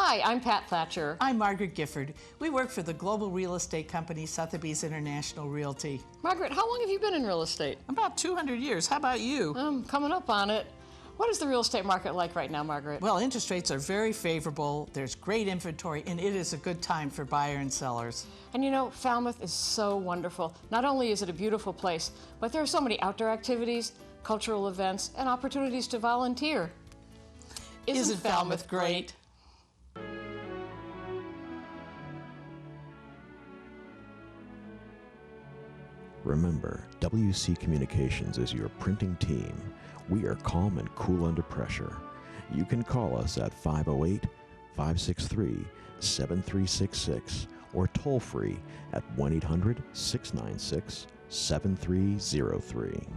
Hi, I'm Pat Thatcher. I'm Margaret Gifford. We work for the global real estate company Sotheby's International Realty. Margaret, how long have you been in real estate? About 200 years. How about you? Coming up on it. What is the real estate market like right now, Margaret? Well, interest rates are very favorable. There's great inventory, and it is a good time for buyer and sellers. And you know, Falmouth is so wonderful. Not only is it a beautiful place, but there are so many outdoor activities, cultural events, and opportunities to volunteer. Isn't Falmouth great? Remember, WC Communications is your printing team. We are calm and cool under pressure. You can call us at 508-563-7366 or toll free at 1-800-696-7303.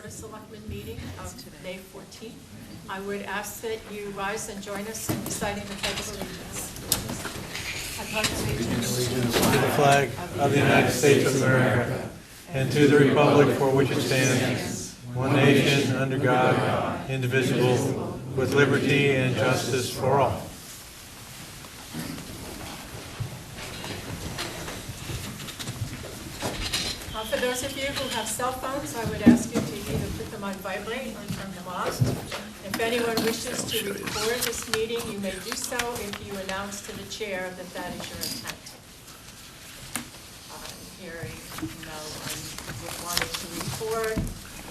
Board of Selectmen meeting of May 14th. I would ask that you rise and join us in reciting the Pledge of Allegiance. I pledge allegiance To the flag of the United States of America and to the republic for which it stands, one nation, under God, indivisible, with liberty and justice for all. For those of you who have cell phones, I would ask you to either put them on vibrate or turn them off. If anyone wishes to record this meeting, you may do so if you announce to the chair that that is your intent. Hearing no one wanting to record,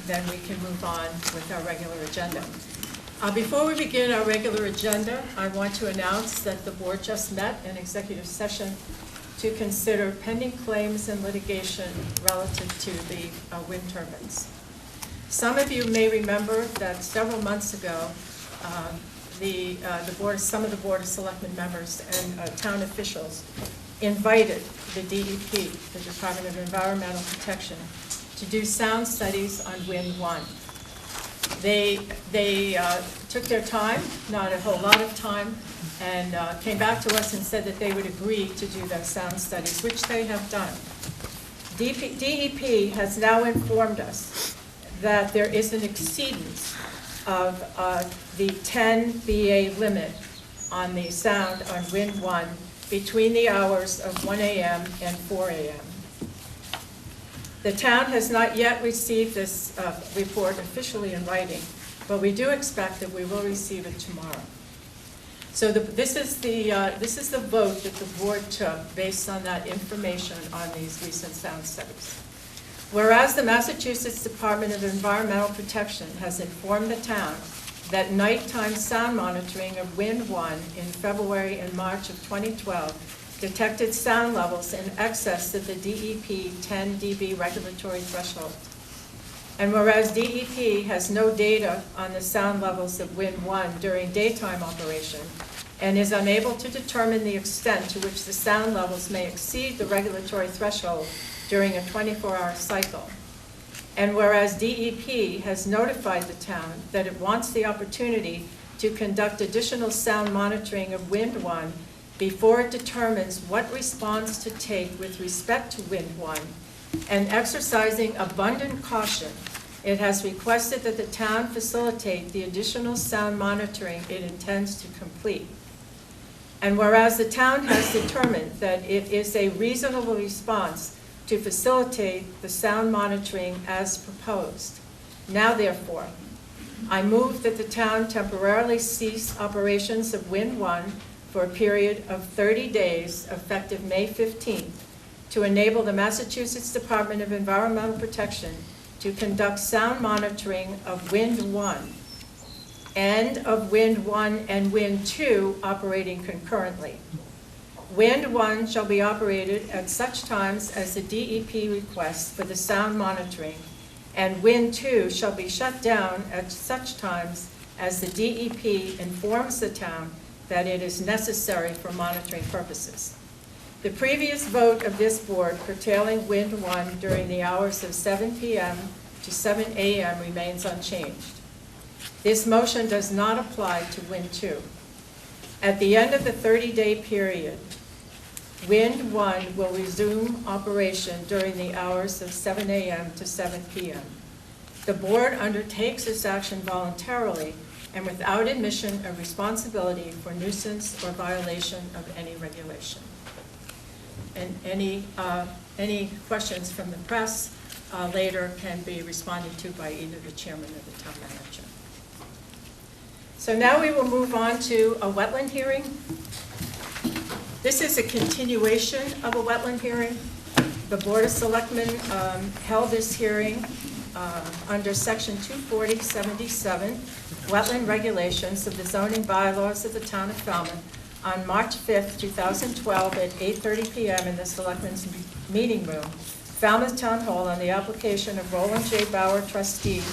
then we can move on with our regular agenda. Before we begin our regular agenda, I want to announce that the board just met in executive session to consider pending claims and litigation relative to the wind turbines. Some of you may remember that several months ago, some of the Board of Selectmen members and town officials invited the DEP, the Department of Environmental Protection, to do sound studies on Wind 1. They took their time, not a whole lot of time, and came back to us and said that they would agree to do those sound studies, which they have done. DEP has now informed us that there is an exceedance of the 10 BA limit on the sound on Wind 1 between the hours of 1 a.m. and 4 a.m. The town has not yet received this report officially in writing, but we do expect that we will receive it tomorrow. So this is the vote that the board took based on that information on these recent sound studies. Whereas the Massachusetts Department of Environmental Protection has informed the town that nighttime sound monitoring of Wind 1 in February and March of 2012 detected sound levels in excess of the DEP 10 dB regulatory threshold. And whereas DEP has no data on the sound levels of Wind 1 during daytime operation and is unable to determine the extent to which the sound levels may exceed the regulatory threshold during a 24-hour cycle. And whereas DEP has notified the town that it wants the opportunity to conduct additional sound monitoring of Wind 1 before it determines what response to take with respect to Wind 1, and exercising abundant caution, it has requested that the town facilitate the additional sound monitoring it intends to complete. And whereas the town has determined that it is a reasonable response to facilitate the sound monitoring as proposed, now therefore, I move that the town temporarily cease operations of Wind 1 for a period of 30 days effective May 15th to enable the Massachusetts Department of Environmental Protection to conduct sound monitoring of Wind 1 and of Wind 1 and Wind 2 operating concurrently. Wind 1 shall be operated at such times as the DEP requests for the sound monitoring, and Wind 2 shall be shut down at such times as the DEP informs the town that it is necessary for monitoring purposes. The previous vote of this board curtailing Wind 1 during the hours of 7 p.m. to 7 a.m. remains unchanged. This motion does not apply to Wind 2. At the end of the 30-day period, Wind 1 will resume operation during the hours of 7 a.m. to 7 p.m. The board undertakes this action voluntarily and without admission of responsibility for nuisance or violation of any regulation. And any questions from the press later can be responded to by either the chairman or the town manager. So now we will move on to a wetland hearing. This is a continuation of a wetland hearing. The Board of Selectmen held this hearing under Section 240-77, Wetland Regulations of the Zoning Bylaws of the Town of Falmouth, on March 5th, 2012 at 8:30 p.m. in the Selectmen's meeting room, Falmouth Town Hall, on the application of Roland J. Bauer, trustee,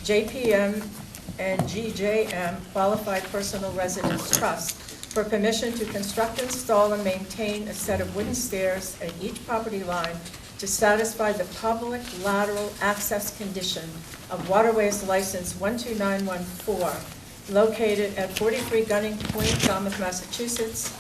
JPM and GJM Qualified Personal Residence Trust, for permission to construct, install, and maintain a set of wooden stairs at each property line to satisfy the public lateral access condition of Waterways License 12914, located at 43 Gunning Point, Falmouth, Massachusetts.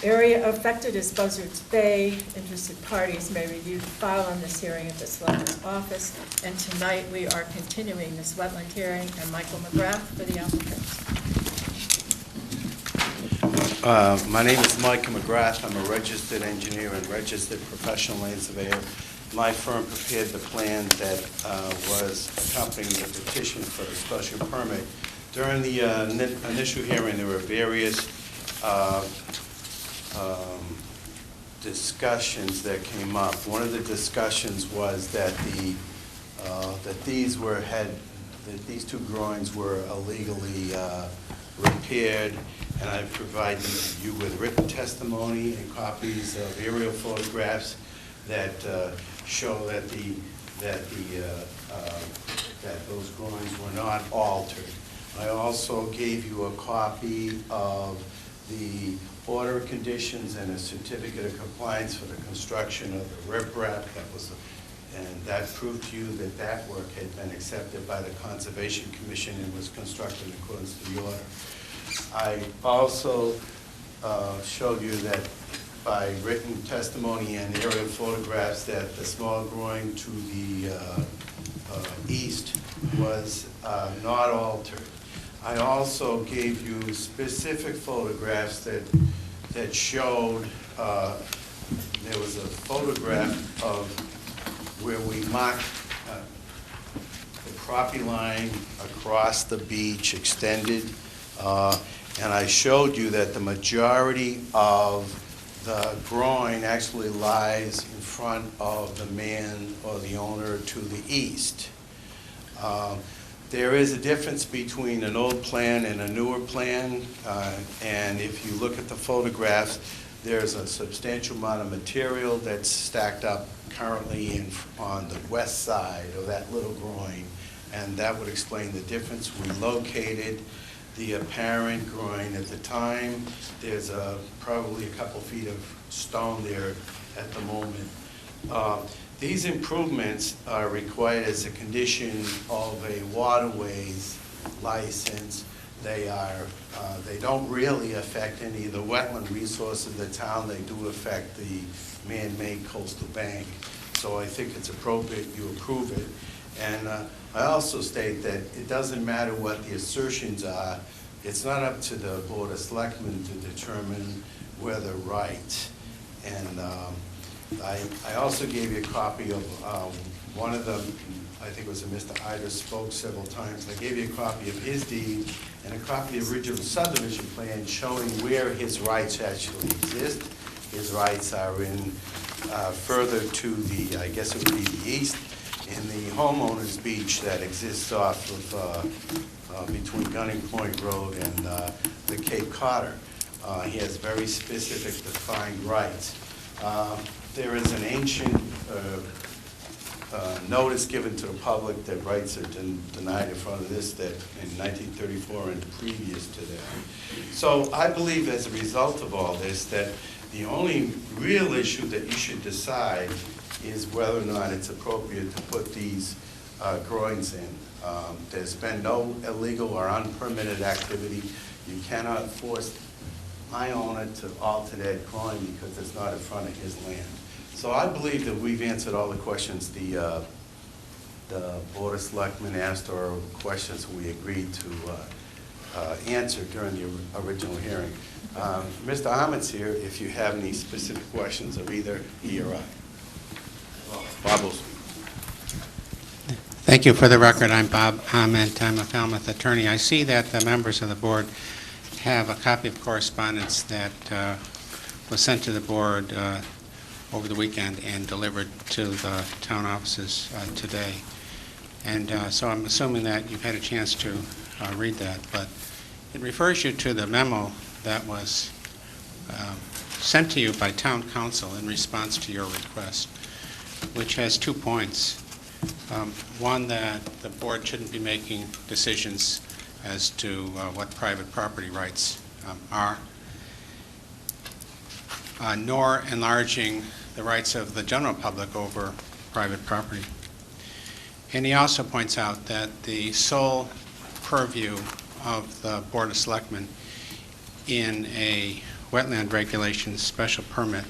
Area affected is Buzzards Bay. Interested parties may review the file on this hearing at the Selectman's office. And tonight we are continuing this wetland hearing, and Michael McGrath for the applicant. My name is Mike McGrath. I'm a registered engineer and registered professional land surveyor. My firm prepared the plan that was accompanying the petition for the special permit. During the initial hearing, there were various discussions that came up. One of the discussions was that these two drawings were illegally repaired, and I provided you with written testimony and copies of aerial photographs that show that those drawings were not altered. I also gave you a copy of the order of conditions and a certificate of compliance for the construction of the riprap and that proved to you that that work had been accepted by the Conservation Commission and was constructed in accordance to the order. I also showed you that by written testimony and aerial photographs that the small drawing to the east was not altered. I also gave you specific photographs that showed, there was a photograph of where we marked the property line across the beach extended, and I showed you that the majority of the groin actually lies in front of the man or the owner to the east. There is a difference between an old plan and a newer plan, and if you look at the photographs, there's a substantial amount of material that's stacked up currently on the west side of that little groin, and that would explain the difference. We located the apparent groin at the time. There's probably a couple feet of stone there at the moment. These improvements are required as a condition of a waterways license. They don't really affect any of the wetland resources of the town. They do affect the man-made coastal bank. So I think it's appropriate you approve it. And I also state that it doesn't matter what the assertions are. It's not up to the Board of Selectmen to determine whether right. And I also gave you a copy of one of them. I think it was Mr. Ida spoke several times. I gave you a copy of his deed and a copy of the original subdivision plan showing where his rights actually exist. His rights are in further to the, I guess it would be the east, in the homeowners beach that exists off of between Gunning Point Road and the Cape Cotter. He has very specific defined rights. There is an ancient notice given to the public that rights are denied in front of this that in 1934 and previous to that. So I believe as a result of all this that the only real issue that you should decide is whether or not it's appropriate to put these groins in. There's been no illegal or unpermitted activity. You cannot force my owner to alter that groin because it's not in front of his land. So I believe that we've answered all the questions the Board of Selectmen asked or questions we agreed to answer during the original hearing. Mr. Ahmed's here if you have any specific questions of either he or I. Bob will speak. Thank you. For the record, I'm Bob Ahmed. I'm a Falmouth attorney. I see that the members of the board have a copy of correspondence that was sent to the board over the weekend and delivered to the town offices today. And so I'm assuming that you've had a chance to read that, but it refers you to the memo that was sent to you by town council in response to your request, which has 2 points. One, that the board shouldn't be making decisions as to what private property rights are, nor enlarging the rights of the general public over private property. And he also points out that the sole purview of the Board of Selectmen in a wetland regulations special permit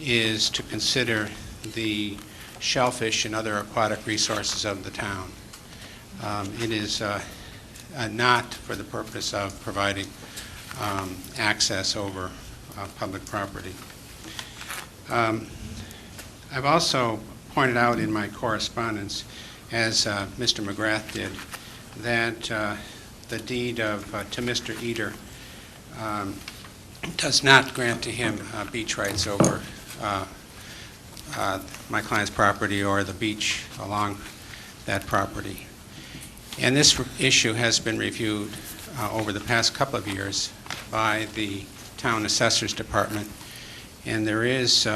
is to consider the shellfish and other aquatic resources of the town. It is not for the purpose of providing access over public property. I've also pointed out in my correspondence, as Mr. McGrath did, that the deed to Mr. Eder does not grant to him beach rights over my client's property or the beach along that property. And this issue has been reviewed over the past couple of years by the Town Assessor's Department. And there is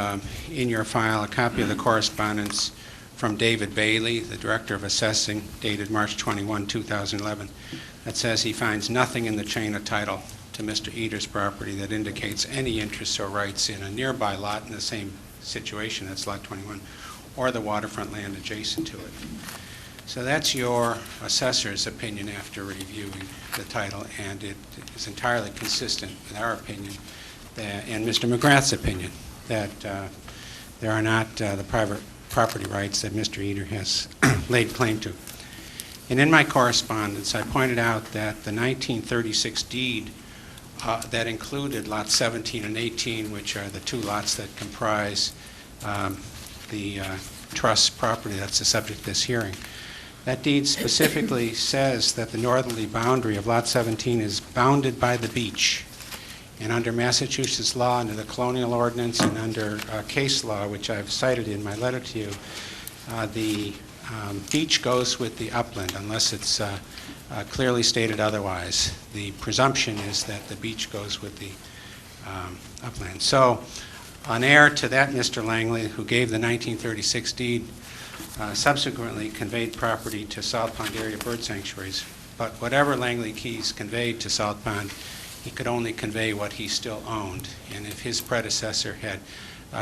in your file a copy of the correspondence from David Bailey, the Director of Assessing, dated March 21, 2011, that says he finds nothing in the chain of title to Mr. Eder's property that indicates any interests or rights in a nearby lot in the same situation, that's Lot 21, or the waterfront land adjacent to it. So that's your assessor's opinion after reviewing the title, and it is entirely consistent with our opinion and Mr. McGrath's opinion that there are not the private property rights that Mr. Eder has laid claim to. And in my correspondence, I pointed out that the 1936 deed that included lots 17 and 18, which are the two lots that comprise the trust property that's the subject of this hearing. That deed specifically says that the northerly boundary of Lot 17 is bounded by the beach. And under Massachusetts law, under the colonial ordinance, and under case law, which I've cited in my letter to you, the beach goes with the upland unless it's clearly stated otherwise. The presumption is that the beach goes with the upland. So, an heir to that, Mr. Langley, who gave the 1936 deed, subsequently conveyed property to South Pond Area Bird Sanctuaries. But whatever Langley Keys conveyed to South Pond, he could only convey what he still owned. And if his predecessor had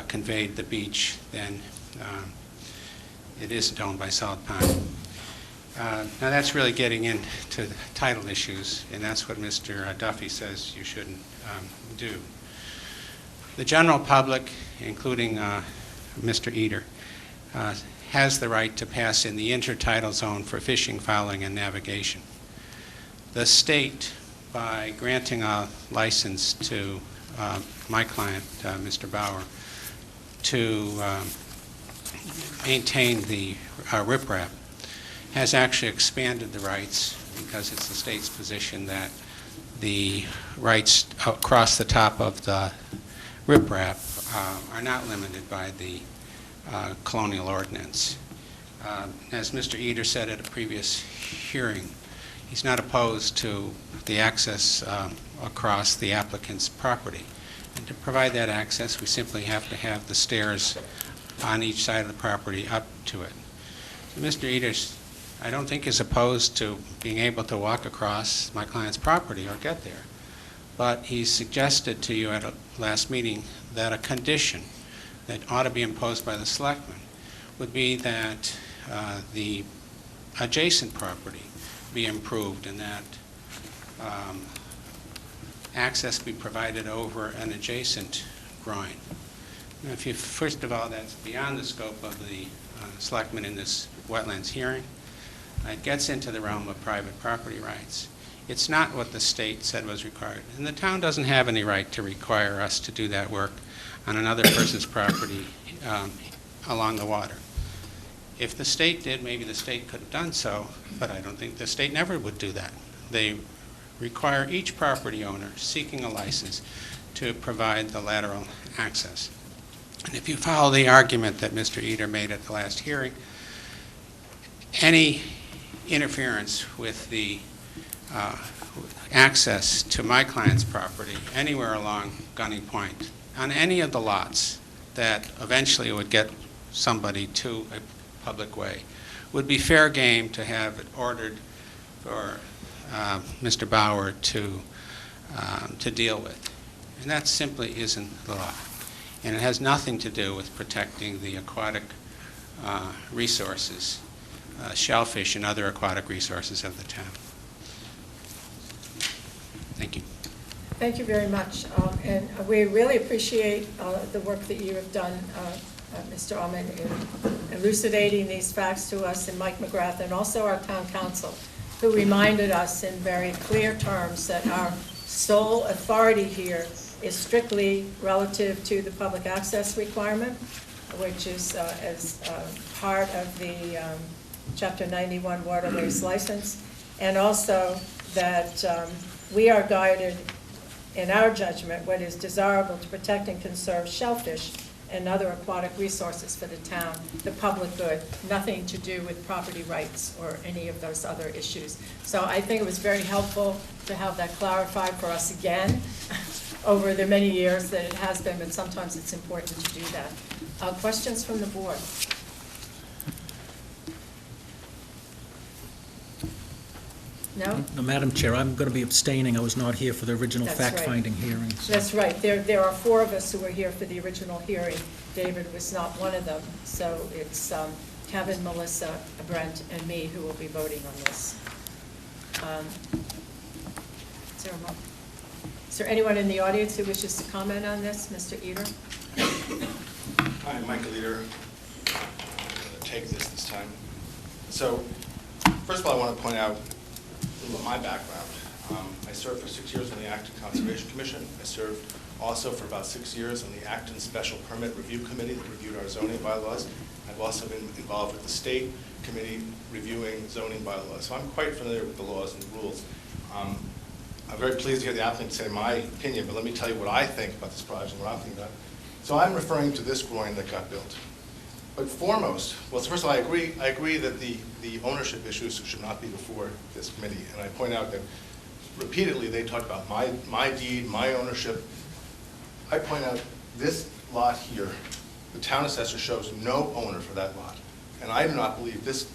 conveyed the beach, then it isn't owned by South Pond. Now that's really getting into the title issues, and that's what Mr. Duffy says you shouldn't do. The general public, including Mr. Eder, has the right to pass in the intertidal zone for fishing, fouling, and navigation. The state, by granting a license to my client, Mr. Bauer, to maintain the riprap, has actually expanded the rights because it's the state's position that the rights across the top of the riprap are not limited by the colonial ordinance. As Mr. Eder said at a previous hearing, he's not opposed to the access across the applicant's property. And to provide that access, we simply have to have the stairs on each side of the property up to it. So Mr. Eder, I don't think, is opposed to being able to walk across my client's property or get there. But he suggested to you at a last meeting that a condition that ought to be imposed by the selectmen would be that the adjacent property be improved and that access be provided over an adjacent groin. Now, if you, first of all, that's beyond the scope of the selectmen in this wetlands hearing. It gets into the realm of private property rights. It's not what the state said was required. And the town doesn't have any right to require us to do that work on another person's property along the water. If the state did, maybe the state could have done so, but I don't think the state never would do that. They require each property owner seeking a license to provide the lateral access. And if you follow the argument that Mr. Eder made at the last hearing, any interference with the access to my client's property anywhere along Gunning Point, on any of the lots that eventually would get somebody to a public way, would be fair game to have it ordered for Mr. Bauer to deal with. And that simply isn't the law. and it has nothing to do with protecting the aquatic resources, shellfish and other aquatic resources of the town. Thank you. Thank you very much. And we really appreciate the work that you have done, Mr. Ullman, in elucidating these facts to us, and Mike McGrath, and also our town council, who reminded us in very clear terms that our sole authority here is strictly relative to the public access requirement, which is as part of the Chapter 91 waterways license, and also that we are guided in our judgment what is desirable to protect and conserve shellfish and other aquatic resources for the town, the public good, nothing to do with property rights or any of those other issues. So I think it was very helpful to have that clarified for us again over the many years that it has been, but sometimes it's important to do that. Questions from the board? No? No, Madam Chair, I'm going to be abstaining. I was not here for the original That's right. fact-finding hearing. So. That's right. There are four of us who were here for the original hearing. David was not one of them. So it's Kevin, Melissa, Brent, and me who will be voting on this. Is there anyone in the audience who wishes to comment on this? Mr. Eder? Hi, I'm Michael Eder. I'm going to take this time. So, first of all, I want to point out a little of my background. I served for 6 years on the Acton Conservation Commission. I served also for about 6 years on the Acton Special Permit Review Committee that reviewed our zoning bylaws. I've also been involved with the state committee reviewing zoning bylaws. So I'm quite familiar with the laws and the rules. I'm very pleased to hear the applicant say my opinion, but let me tell you what I think about this project and what I'm thinking about. So I'm referring to this groin that got built. But foremost, well, first of all, I agree that the ownership issues should not be before this committee. And I point out that repeatedly they talked about my deed, my ownership. I point out this lot here, the town assessor shows no owner for that lot. And I do not believe this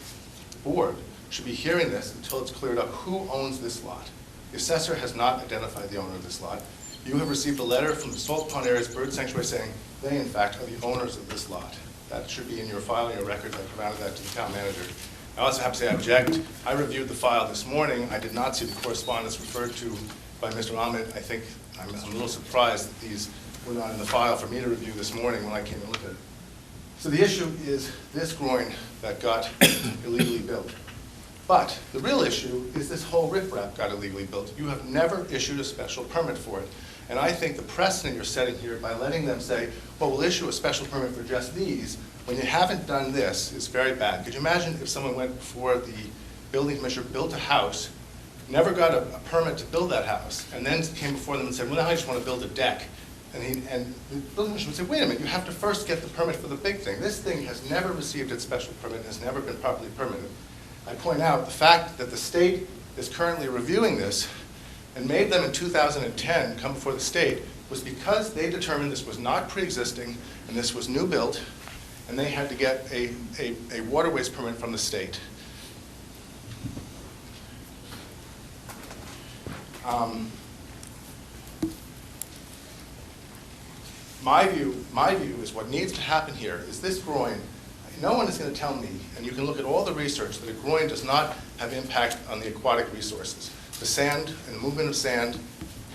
board should be hearing this until it's cleared up who owns this lot. The assessor has not identified the owner of this lot. You have received a letter from the Salt Pond Areas Bird Sanctuary saying they, in fact, are the owners of this lot. That should be in your file, in your records. I provided that to the town manager. I also have to say I object. I reviewed the file this morning. I did not see the correspondence referred to by Mr. Ahmed. I think I'm a little surprised that these were not in the file for me to review this morning when I came and looked at it. So the issue is this groin that got illegally built. But the real issue is this whole riprap got illegally built. You have never issued a special permit for it. And I think the precedent you're setting here by letting them say, well, we'll issue a special permit for just these, when you haven't done this, is very bad. Could you imagine if someone went before the building commissioner, built a house, never got a permit to build that house, and then came before them and said, well, now I just want to build a deck. And the building commissioner would say, wait a minute, you have to first get the permit for the big thing. This thing has never received its special permit, has never been properly permitted. I point out the fact that the state is currently reviewing this and made them in 2010 come before the state was because they determined this was not pre-existing and this was new built, and they had to get a waterways permit from the state. My view is what needs to happen here is this groin. No one is going to tell me, and you can look at all the research, that a groin does not have impact on the aquatic resources. The sand and the movement of sand,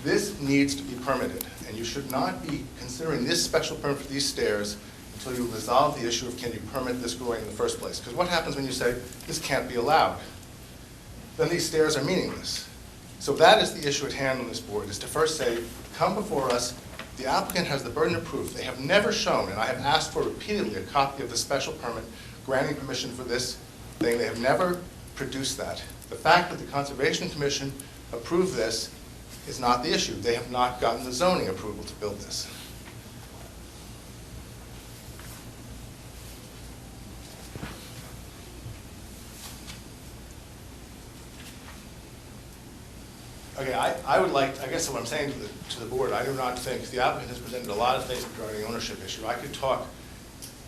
this needs to be permitted, and you should not be considering this special permit for these stairs until you resolve the issue of can you permit this groin in the first place. Because what happens when you say this can't be allowed? Then these stairs are meaningless. So that is the issue at hand on this board, is to first say, come before us. The applicant has the burden of proof. They have never shown, and I have asked for repeatedly a copy of the special permit granting permission for this thing. They have never produced that. The fact that the Conservation Commission approved this is not the issue. They have not gotten the zoning approval to build this. Okay, I would like, I guess what I'm saying to the board, I do not think, the applicant has presented a lot of things regarding the ownership issue. I could talk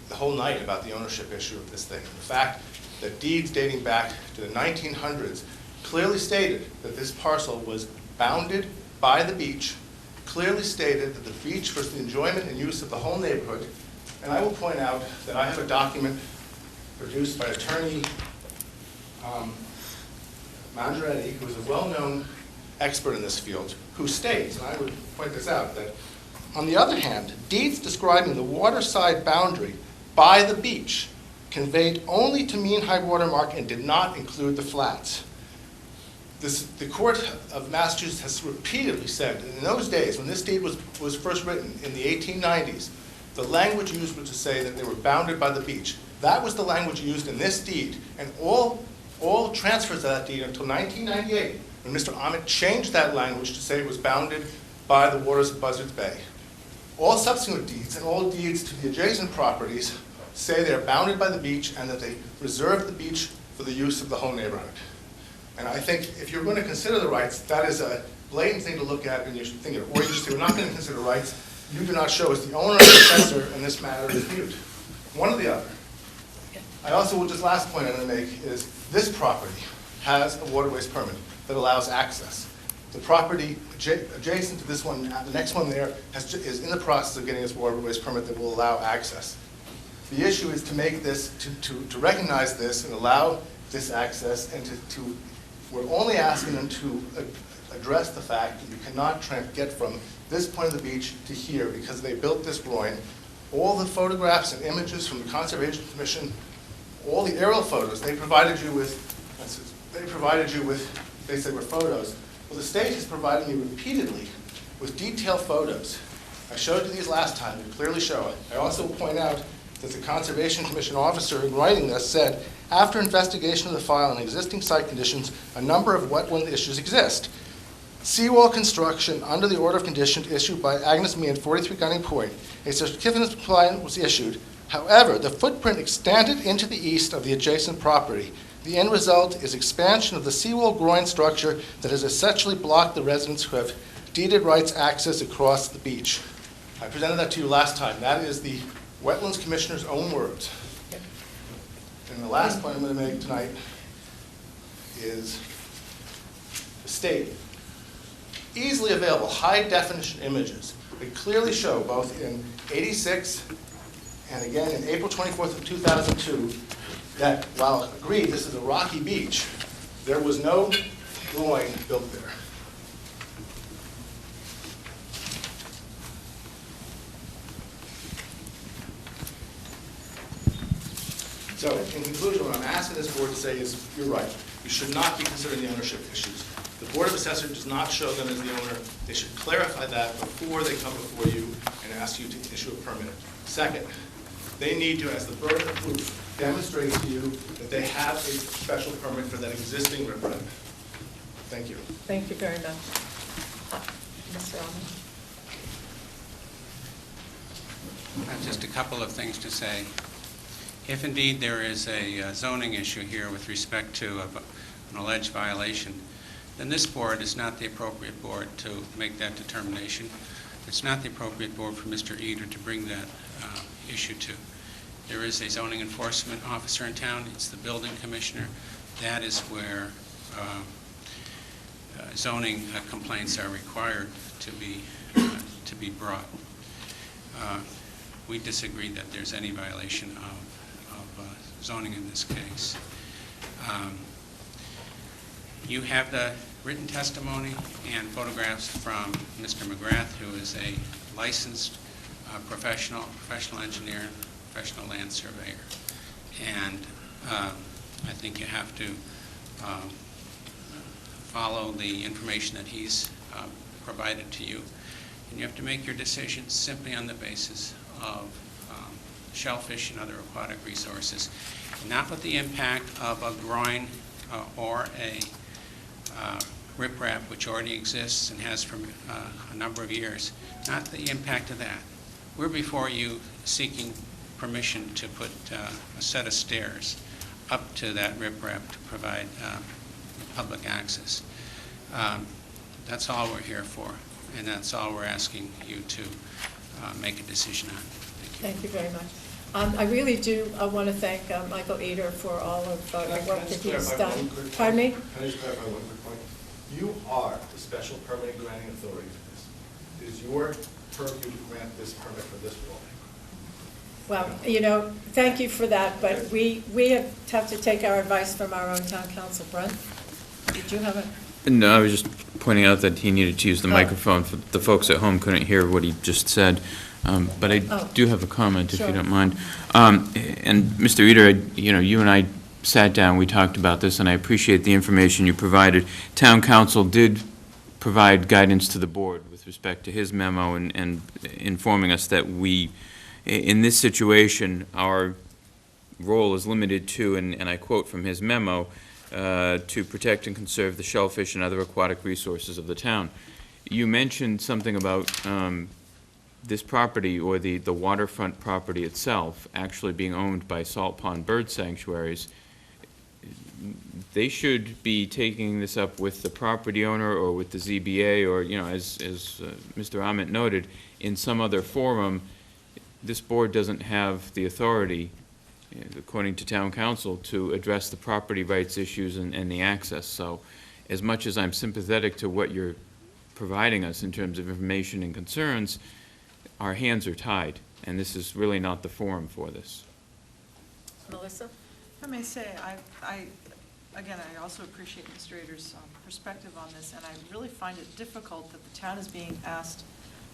the whole night about the ownership issue of this thing. The fact that deeds dating back to the 1900s clearly stated that this parcel was bounded by the beach, clearly stated that the beach was the enjoyment and use of the whole neighborhood. And I will point out that I have a document produced by attorney Mangiaretti, who is a well-known expert in this field, who states, and I would point this out, that on the other hand, deeds describing the waterside boundary by the beach conveyed only to mean high water mark and did not include the flats. The Court of Massachusetts has repeatedly said that in those days, when this deed was first written in the 1890s, the language used was to say that they were bounded by the beach. That was the language used in this deed, and all transfers of that deed until 1998, when Mr. Ahmet changed that language to say it was bounded by the waters of Buzzards Bay. All subsequent deeds and all deeds to the adjacent properties say they're bounded by the beach and that they reserve the beach for the use of the whole neighborhood. And I think if you're going to consider the rights, that is a blatant thing to look at and you should think of it. Or you just say, we're not going to consider rights. You do not show as the owner or successor in this matter dispute. One or the other. I also will just last point I'm going to make is this property has a waterways permit that allows access. The property adjacent to this one, the next one there, is in the process of getting its waterways permit that will allow access. The issue is to make this, to recognize this and allow this access, and we're only asking them to address the fact that you cannot get from this point of the beach to here because they built this groin. All the photographs and images from the Conservation Commission, all the aerial photos they provided you with, they said were photos. Well, the state has provided me repeatedly with detailed photos. I showed you these last time, they clearly show it. I also point out that the Conservation Commission officer in writing this said, after investigation of the file and existing site conditions, a number of wetland issues exist. Seawall construction under the order of conditions issued by Agnes Meehan, 43 Gunning Point. A certificate of compliance was issued. However, the footprint extended into the east of the adjacent property. The end result is expansion of the seawall groin structure that has essentially blocked the residents who have deeded rights access across the beach. I presented that to you last time. That is the Wetlands Commissioner's own words. And the last point I'm going to make tonight is the state. Easily available high-definition images that clearly show both in 86 and again in April 24th of 2002 that while agreed this is a rocky beach, there was no groin built there. So in conclusion, what I'm asking this board to say is, you're right. You should not be considering the ownership issues. The Board of Assessors does not show them as the owner. They should clarify that before they come before you and ask you to issue a permit. Second, they need to, as the burden of proof, demonstrate to you that they have a special permit for that existing riprap. Thank you. Thank you very much. Mr. Allen. Just a couple of things to say. If indeed there is a zoning issue here with respect to an alleged violation, then this board is not the appropriate board to make that determination. It's not the appropriate board for Mr. Eder to bring that issue to. There is a zoning enforcement officer in town. It's the building commissioner. That is where zoning complaints are required to be brought. We disagree that there's any violation of zoning in this case. You have the written testimony and photographs from Mr. McGrath, who is a licensed professional engineer, professional land surveyor. And I think you have to follow the information that he's provided to you. And you have to make your decisions simply on the basis of shellfish and other aquatic resources, not with the impact of a groin or a riprap, which already exists and has for a number of years, not the impact of that. We're before you seeking permission to put a set of stairs up to that riprap to provide public access. That's all we're here for, and that's all we're asking you to make a decision on. Thank you very much. I really do want to thank Michael Eder for all of the work that he's done. Pardon me? Can I just clarify one quick point? You are the special permitting granting authority for this. is your purview to grant this permit for this building. Well, thank you for that, but we have to take our advice from our own town council. Brent, did you have a? No, I was just pointing out that he needed to use the microphone. For the folks at home couldn't hear what he just said. But I do have a comment, if you don't mind. And Mr. Eder, you and I sat down, we talked about this, and I appreciate the information you provided. Town council did provide guidance to the board with respect to his memo and informing us that we, in this situation, our role is limited to, and I quote from his memo, to protect and conserve the shellfish and other aquatic resources of the town. You mentioned something about this property, or the waterfront property itself, actually being owned by salt pond bird sanctuaries. They should be taking this up with the property owner or with the ZBA, or, as Mr. Ament noted, in some other forum. This board doesn't have the authority, according to town council, to address the property rights issues and the access. So as much as I'm sympathetic to what you're providing us in terms of information and concerns, our hands are tied, and this is really not the forum for this. Melissa? If I may say, I also appreciate Mr. Eder's perspective on this, and I really find it difficult that the town is being asked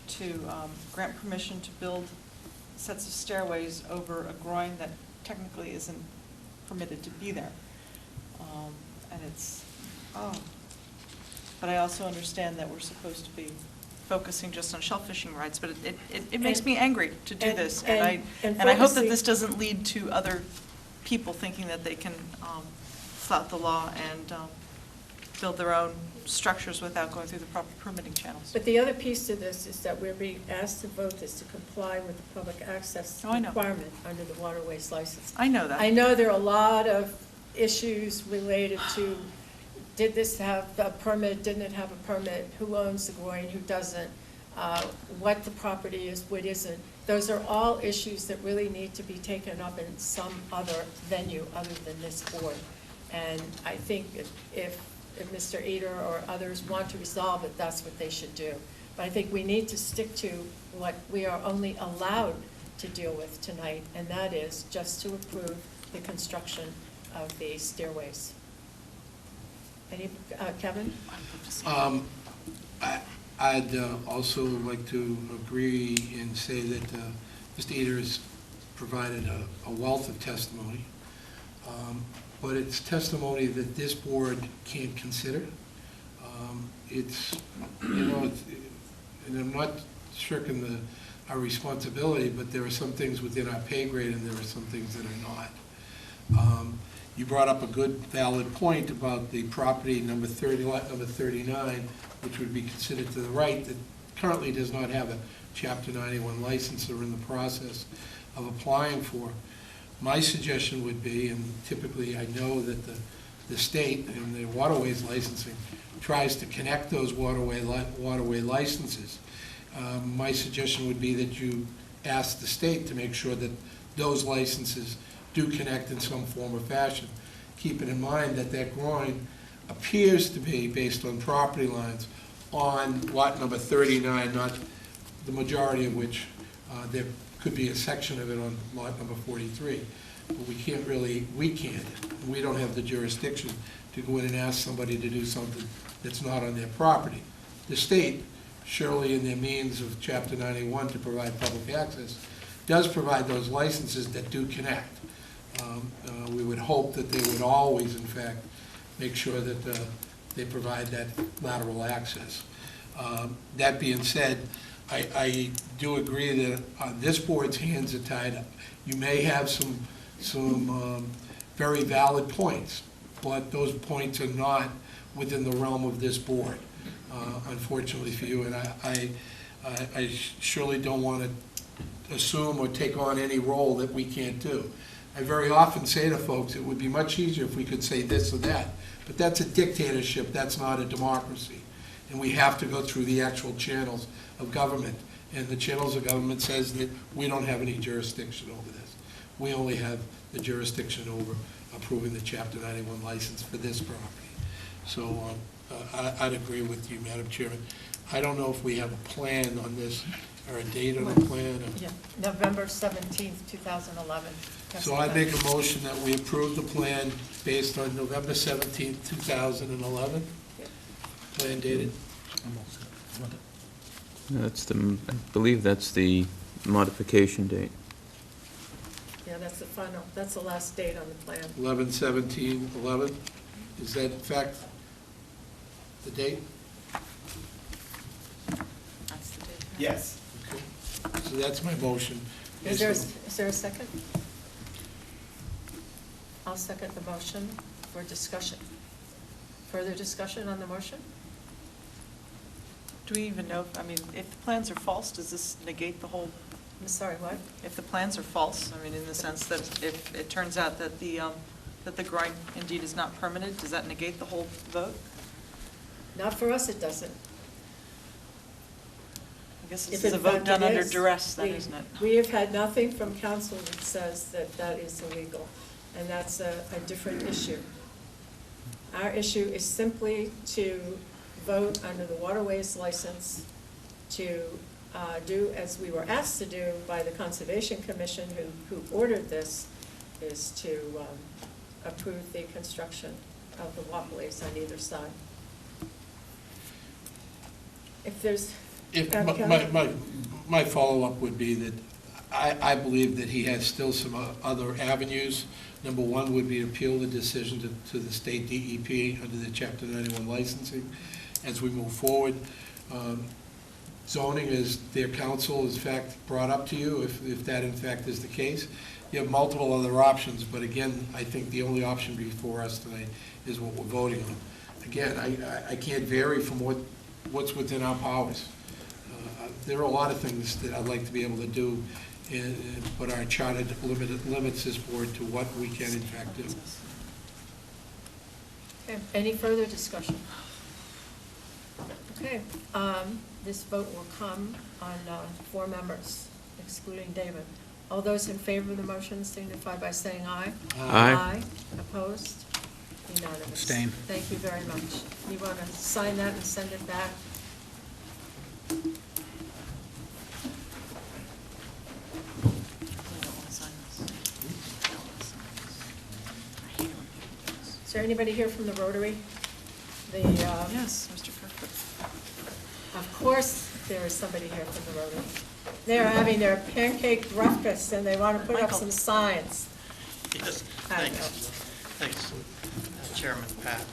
to grant permission to build sets of stairways over a groin that technically isn't permitted to be there. And it's, but I also understand that we're supposed to be focusing just on shellfishing rights, but it makes me angry to do this. And I hope that this doesn't lead to other people thinking that they can flout the law and build their own structures without going through the proper permitting channels. But the other piece to this is that we're being asked to vote this to comply with the public access requirement under the waterways license. I know that. I know there are a lot of issues related to, did this have a permit, didn't it have a permit, who owns the groin, who doesn't, what the property is, what isn't. Those are all issues that really need to be taken up in some other venue other than this board. And I think if Mr. Eder or others want to resolve it, that's what they should do. But I think we need to stick to what we are only allowed to deal with tonight, and that is just to approve the construction of the stairways. Kevin? I'd also like to agree and say that Mr. Eder has provided a wealth of testimony, but it's testimony that this board can't consider. It's, and I'm not shirking our responsibility, but there are some things within our pay grade and there are some things that are not. You brought up a good, valid point about the property number 30, lot number 39, which would be considered to the right, that currently does not have a Chapter 91 license or in the process of applying for. My suggestion would be, and typically I know that the state and the waterways licensing tries to connect those waterway licenses. My suggestion would be that you ask the state to make sure that those licenses do connect in some form or fashion. Keeping in mind that that groin appears to be based on property lines on lot number 39, not the majority of which there could be a section of it on lot number 43. But we don't have the jurisdiction to go in and ask somebody to do something that's not on their property. The state, surely in their means of Chapter 91 to provide public access, does provide those licenses that do connect. We would hope that they would always, in fact, make sure that they provide that lateral access. That being said, I do agree that this board's hands are tied up. You may have some very valid points, but those points are not within the realm of this board, unfortunately for you. And I surely don't want to assume or take on any role that we can't do. I very often say to folks, it would be much easier if we could say this or that, but that's a dictatorship, that's not a democracy. And we have to go through the actual channels of government. And the channels of government says that we don't have any jurisdiction over this. We only have the jurisdiction over approving the Chapter 91 license for this property. So I'd agree with you, Madam Chairman. I don't know if we have a plan on this, or a date on the plan. Or- Yeah, November 17th, 2011. That's So the I plan. make a motion that we approve the plan based on November 17th, 2011. Plan dated. I'm all set. Want it? That's I believe that's the modification date. Yeah, that's the final, that's the last date on the plan. 11/17/11. Is that in fact the date? That's the date. Yes. Okay. So that's my motion. Is there a second? I'll second the motion for discussion. Further discussion on the motion? Do we even know, I mean, if the plans are false, does this negate the whole, I'm sorry, what? if the plans are false, I mean, in the sense that if it turns out that the groin indeed is not permitted, does that negate the whole vote? Not for us, it doesn't. I guess If this is a in vote fact done it under is, duress, then, we- isn't it? We have had nothing from council that says that that is illegal, and that's a different issue. Our issue is simply to vote under the waterways license to do as we were asked to do by the Conservation Commission, who ordered this, is to approve the construction of the walkways on either side. If there's, If, Kelly? my follow-up would be that I believe that he has still some other avenues. Number one would be to appeal the decision to the state DEP under the Chapter 91 licensing as we move forward. Zoning, as their counsel is in fact brought up to you, if that in fact is the case. You have multiple other options, but again, I think the only option before us tonight is what we're voting on. Again, I can't vary from what's within our powers. There are a lot of things that I'd like to be able to do, but our charter limits this board to what we can in fact do. okay, any further discussion? Okay, this vote will come on 4 members, excluding David. All those in favor of the motion signify by saying aye. Aye. Opposed? Unanimous. Abstain. Thank you very much. You want to sign that and send it back? Is there anybody here from the Rotary? Yes, Mr. Kirkwood. Of course, there is somebody here from the Rotary. They're having their pancake breakfast, and they want to put up Michael. some signs. Yes, I thanks. know. Thanks, Chairman Pat.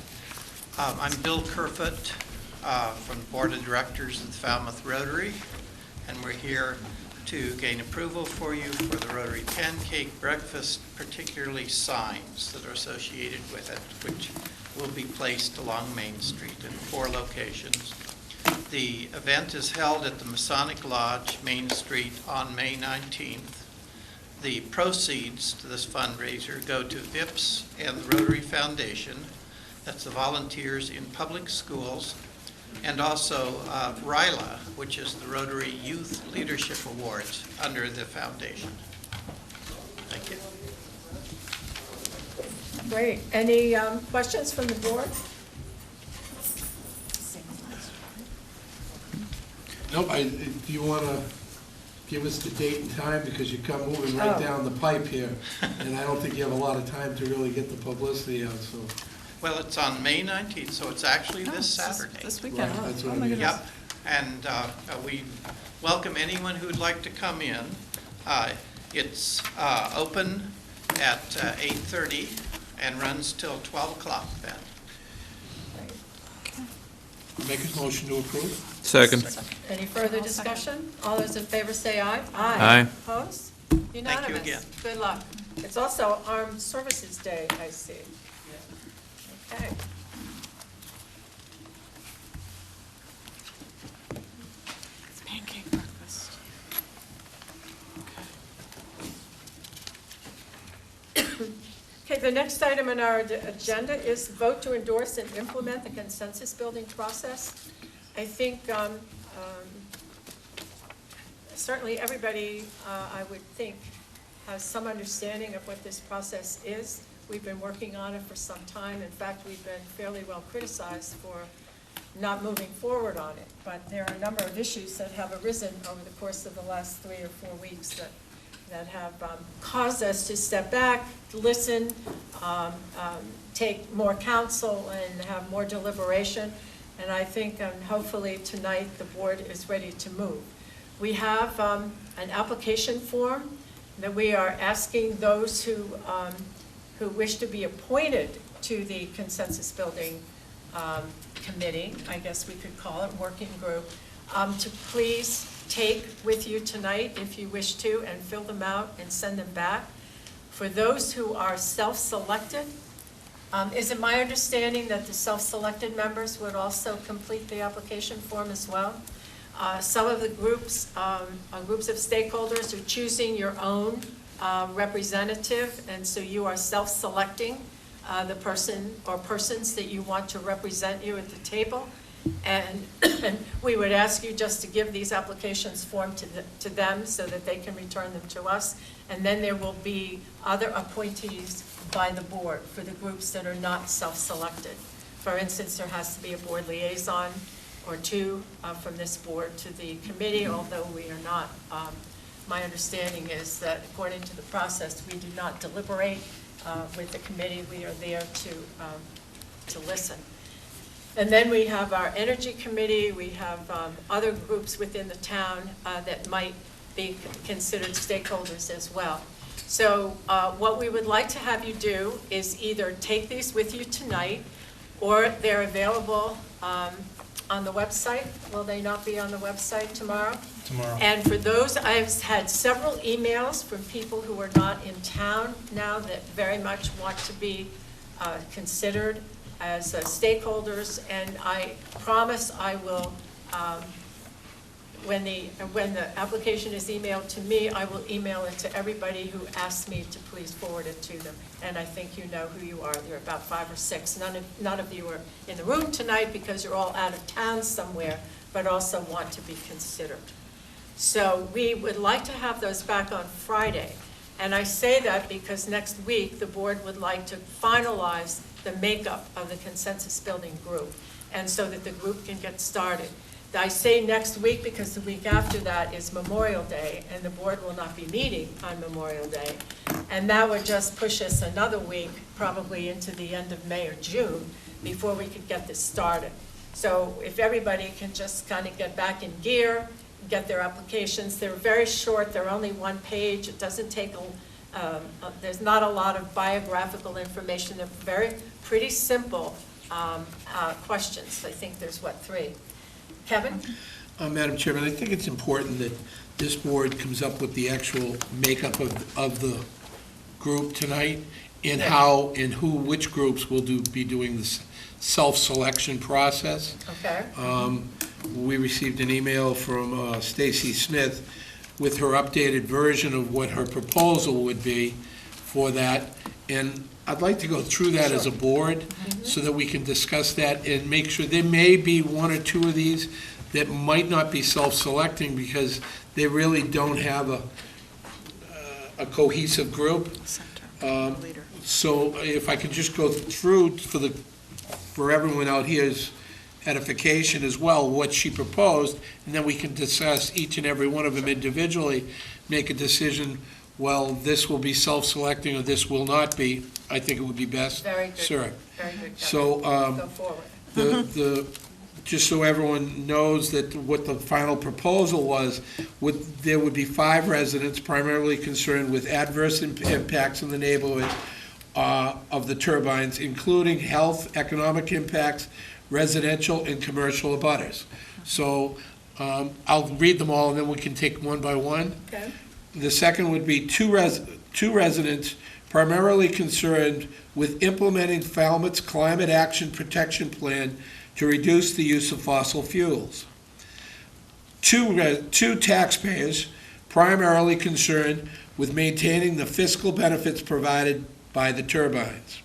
I'm Bill Kerfoot from the Board of Directors of the Falmouth Rotary, and we're here to gain approval for you for the Rotary Pancake Breakfast, particularly signs that are associated with it, which will be placed along Main Street in 4 locations. The event is held at the Masonic Lodge, Main Street, on May 19th. The proceeds to this fundraiser go to VIPS and the Rotary Foundation. That's the Volunteers in Public Schools, and also RILA, which is the Rotary Youth Leadership Awards under the foundation. Thank you. Great. Any questions from the board? Nope, do you want to give us the date and time, because you come moving right Oh. down the pipe here, and I don't think you have a lot of time to really get the publicity out, so. Well, it's on May 19th, so it's actually Oh, this Saturday. This weekend. Right, that's what Oh, I my mean. goodness. Yep, and we welcome anyone who'd like to come in. It's open at 8:30 and runs till 12 o'clock then. Make a motion to approve? Second. Any further I'll second. discussion? All those in favor say aye. Aye. Opposed? Unanimous. again. Good luck. It's also Armed Services Day, I see. Okay. It's pancake breakfast. Okay, the next item on our agenda is vote to endorse and implement the consensus building process. I think certainly everybody, I would think, has some understanding of what this process is. We've been working on it for some time. In fact, we've been fairly well criticized for not moving forward on it. But there are a number of issues that have arisen over the course of the last 3 or 4 weeks that have caused us to step back, listen, take more counsel, and have more deliberation. And I think hopefully tonight the board is ready to move. We have an application form that we are asking those who wish to be appointed to the Consensus Building Committee, I guess we could call it, working group, to please take with you tonight if you wish to, and fill them out and send them back. For those who are self-selected, is it my understanding that the self-selected members would also complete the application form as well? Some of the groups, groups of stakeholders are choosing your own representative, and so you are self-selecting the person or persons that you want to represent you at the table. And we would ask you just to give these applications form to them so that they can return them to us. And then there will be other appointees by the board for the groups that are not self-selected. For instance, there has to be a board liaison or two from this board to the committee, although we are not. My understanding is that according to the process, we do not deliberate with the committee. We are there to listen. And then we have our energy committee. We have other groups within the town that might be considered stakeholders as well. So what we would like to have you do is either take these with you tonight, or they're available on the website. Will they not be on the website tomorrow? Tomorrow. And for those, I've had several emails from people who are not in town now that very much want to be considered as stakeholders, and I promise I will, when the application is emailed to me, I will email it to everybody who asks me to please forward it to them. And I think you know who you are. There are about 5 or 6. None of you are in the room tonight because you're all out of town somewhere, but also want to be considered. So we would like to have those back on Friday. And I say that because next week the board would like to finalize the makeup of the Consensus Building group, and so that the group can get started. I say next week because the week after that is Memorial Day, and the board will not be meeting on Memorial Day. And that would just push us another week, probably into the end of May or June, before we could get this started. So if everybody can just kind of get back in gear, get their applications. They're very short. They're only 1 page. It doesn't take there's not a lot of biographical information. They're pretty simple questions. I think there's, 3? Kevin? Madam Chairman, I think it's important that this board comes up with the actual makeup of the group tonight, and how and which groups will be doing this self-selection process. Okay. We received an email from Stacy Smith with her updated version of what her proposal would be for that. And I'd like to go through that as a board so that we can discuss that and make sure. There may be 1 or 2 of these that might not be self-selecting because they really don't have a cohesive group. So if I could just go through for everyone out here's edification as well, what she proposed, and then we can discuss each and every one of them individually, make a decision, well, this will be self-selecting or this will not be. I think it would be best. Very good. Sure. Very good. So Go forward. just so everyone knows that what the final proposal was, there would be 5 residents primarily concerned with adverse impacts in the neighborhood of the turbines, including health, economic impacts, residential and commercial abutters. So I'll read them all and then we can take one by one. Okay. The second would be two residents primarily concerned with implementing Falmouth's Climate Action Protection Plan to reduce the use of fossil fuels. Two taxpayers primarily concerned with maintaining the fiscal benefits provided by the turbines.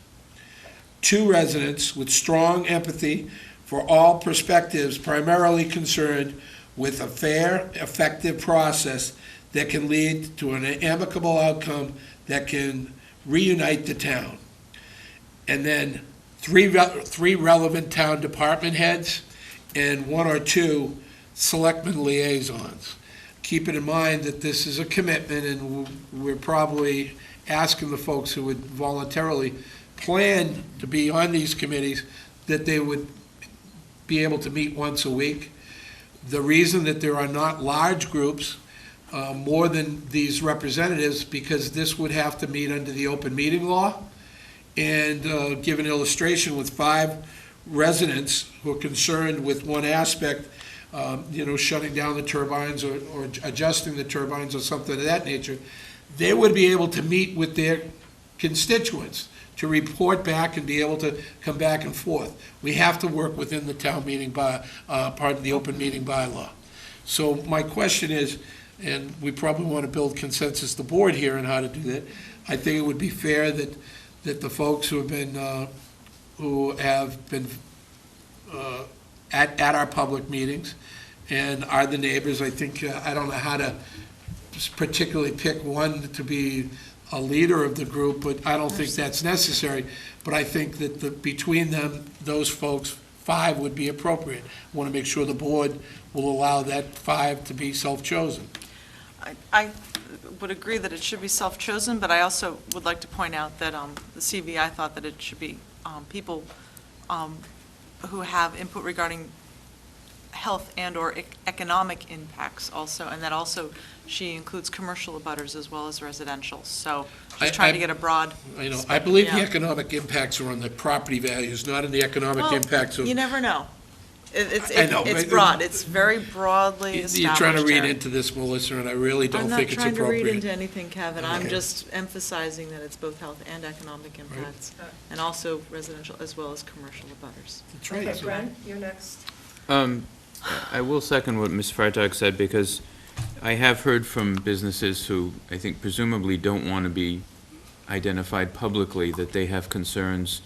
2 residents with strong empathy for all perspectives, primarily concerned with a fair, effective process that can lead to an amicable outcome that can reunite the town. And then three relevant town department heads and 1 or 2 selectmen liaisons. Keeping in mind that this is a commitment, and we're probably asking the folks who would voluntarily plan to be on these committees that they would be able to meet once a week. The reason that there are not large groups, more than these representatives, because this would have to meet under the open meeting law, and give an illustration with 5 residents who are concerned with one aspect, shutting down the turbines or adjusting the turbines or something of that nature, they would be able to meet with their constituents to report back and be able to come back and forth. We have to work within the town meeting part of the open meeting bylaw. So my question is, and we probably want to build consensus the board here on how to do that, I think it would be fair that the folks who have been at our public meetings and are the neighbors, I think, I don't know how to particularly pick one to be a leader of the group, but I don't think that's necessary. But I think that between them, those folks, 5 would be appropriate. I want to make sure the board will allow that 5 to be self-chosen. I would agree that it should be self-chosen, but I also would like to point out that the CVI thought that it should be people who have input regarding health and/or economic impacts also, and that also she includes commercial abutters as well as residential. So she's trying to get a broad. I know. I believe the economic impacts are on the property values, not in the economic impacts of. You never know. It's broad. It's very broadly established. You're trying to read into this, Melissa, and I really don't think it's appropriate. I'm not trying to read into anything, Kevin. I'm just emphasizing that it's both health and economic impacts, and also residential as well as commercial abutters. That's right. Okay, Bren, you're next. I will second what Ms. Freitag said, because I have heard from businesses who I think presumably don't want to be identified publicly that they have concerns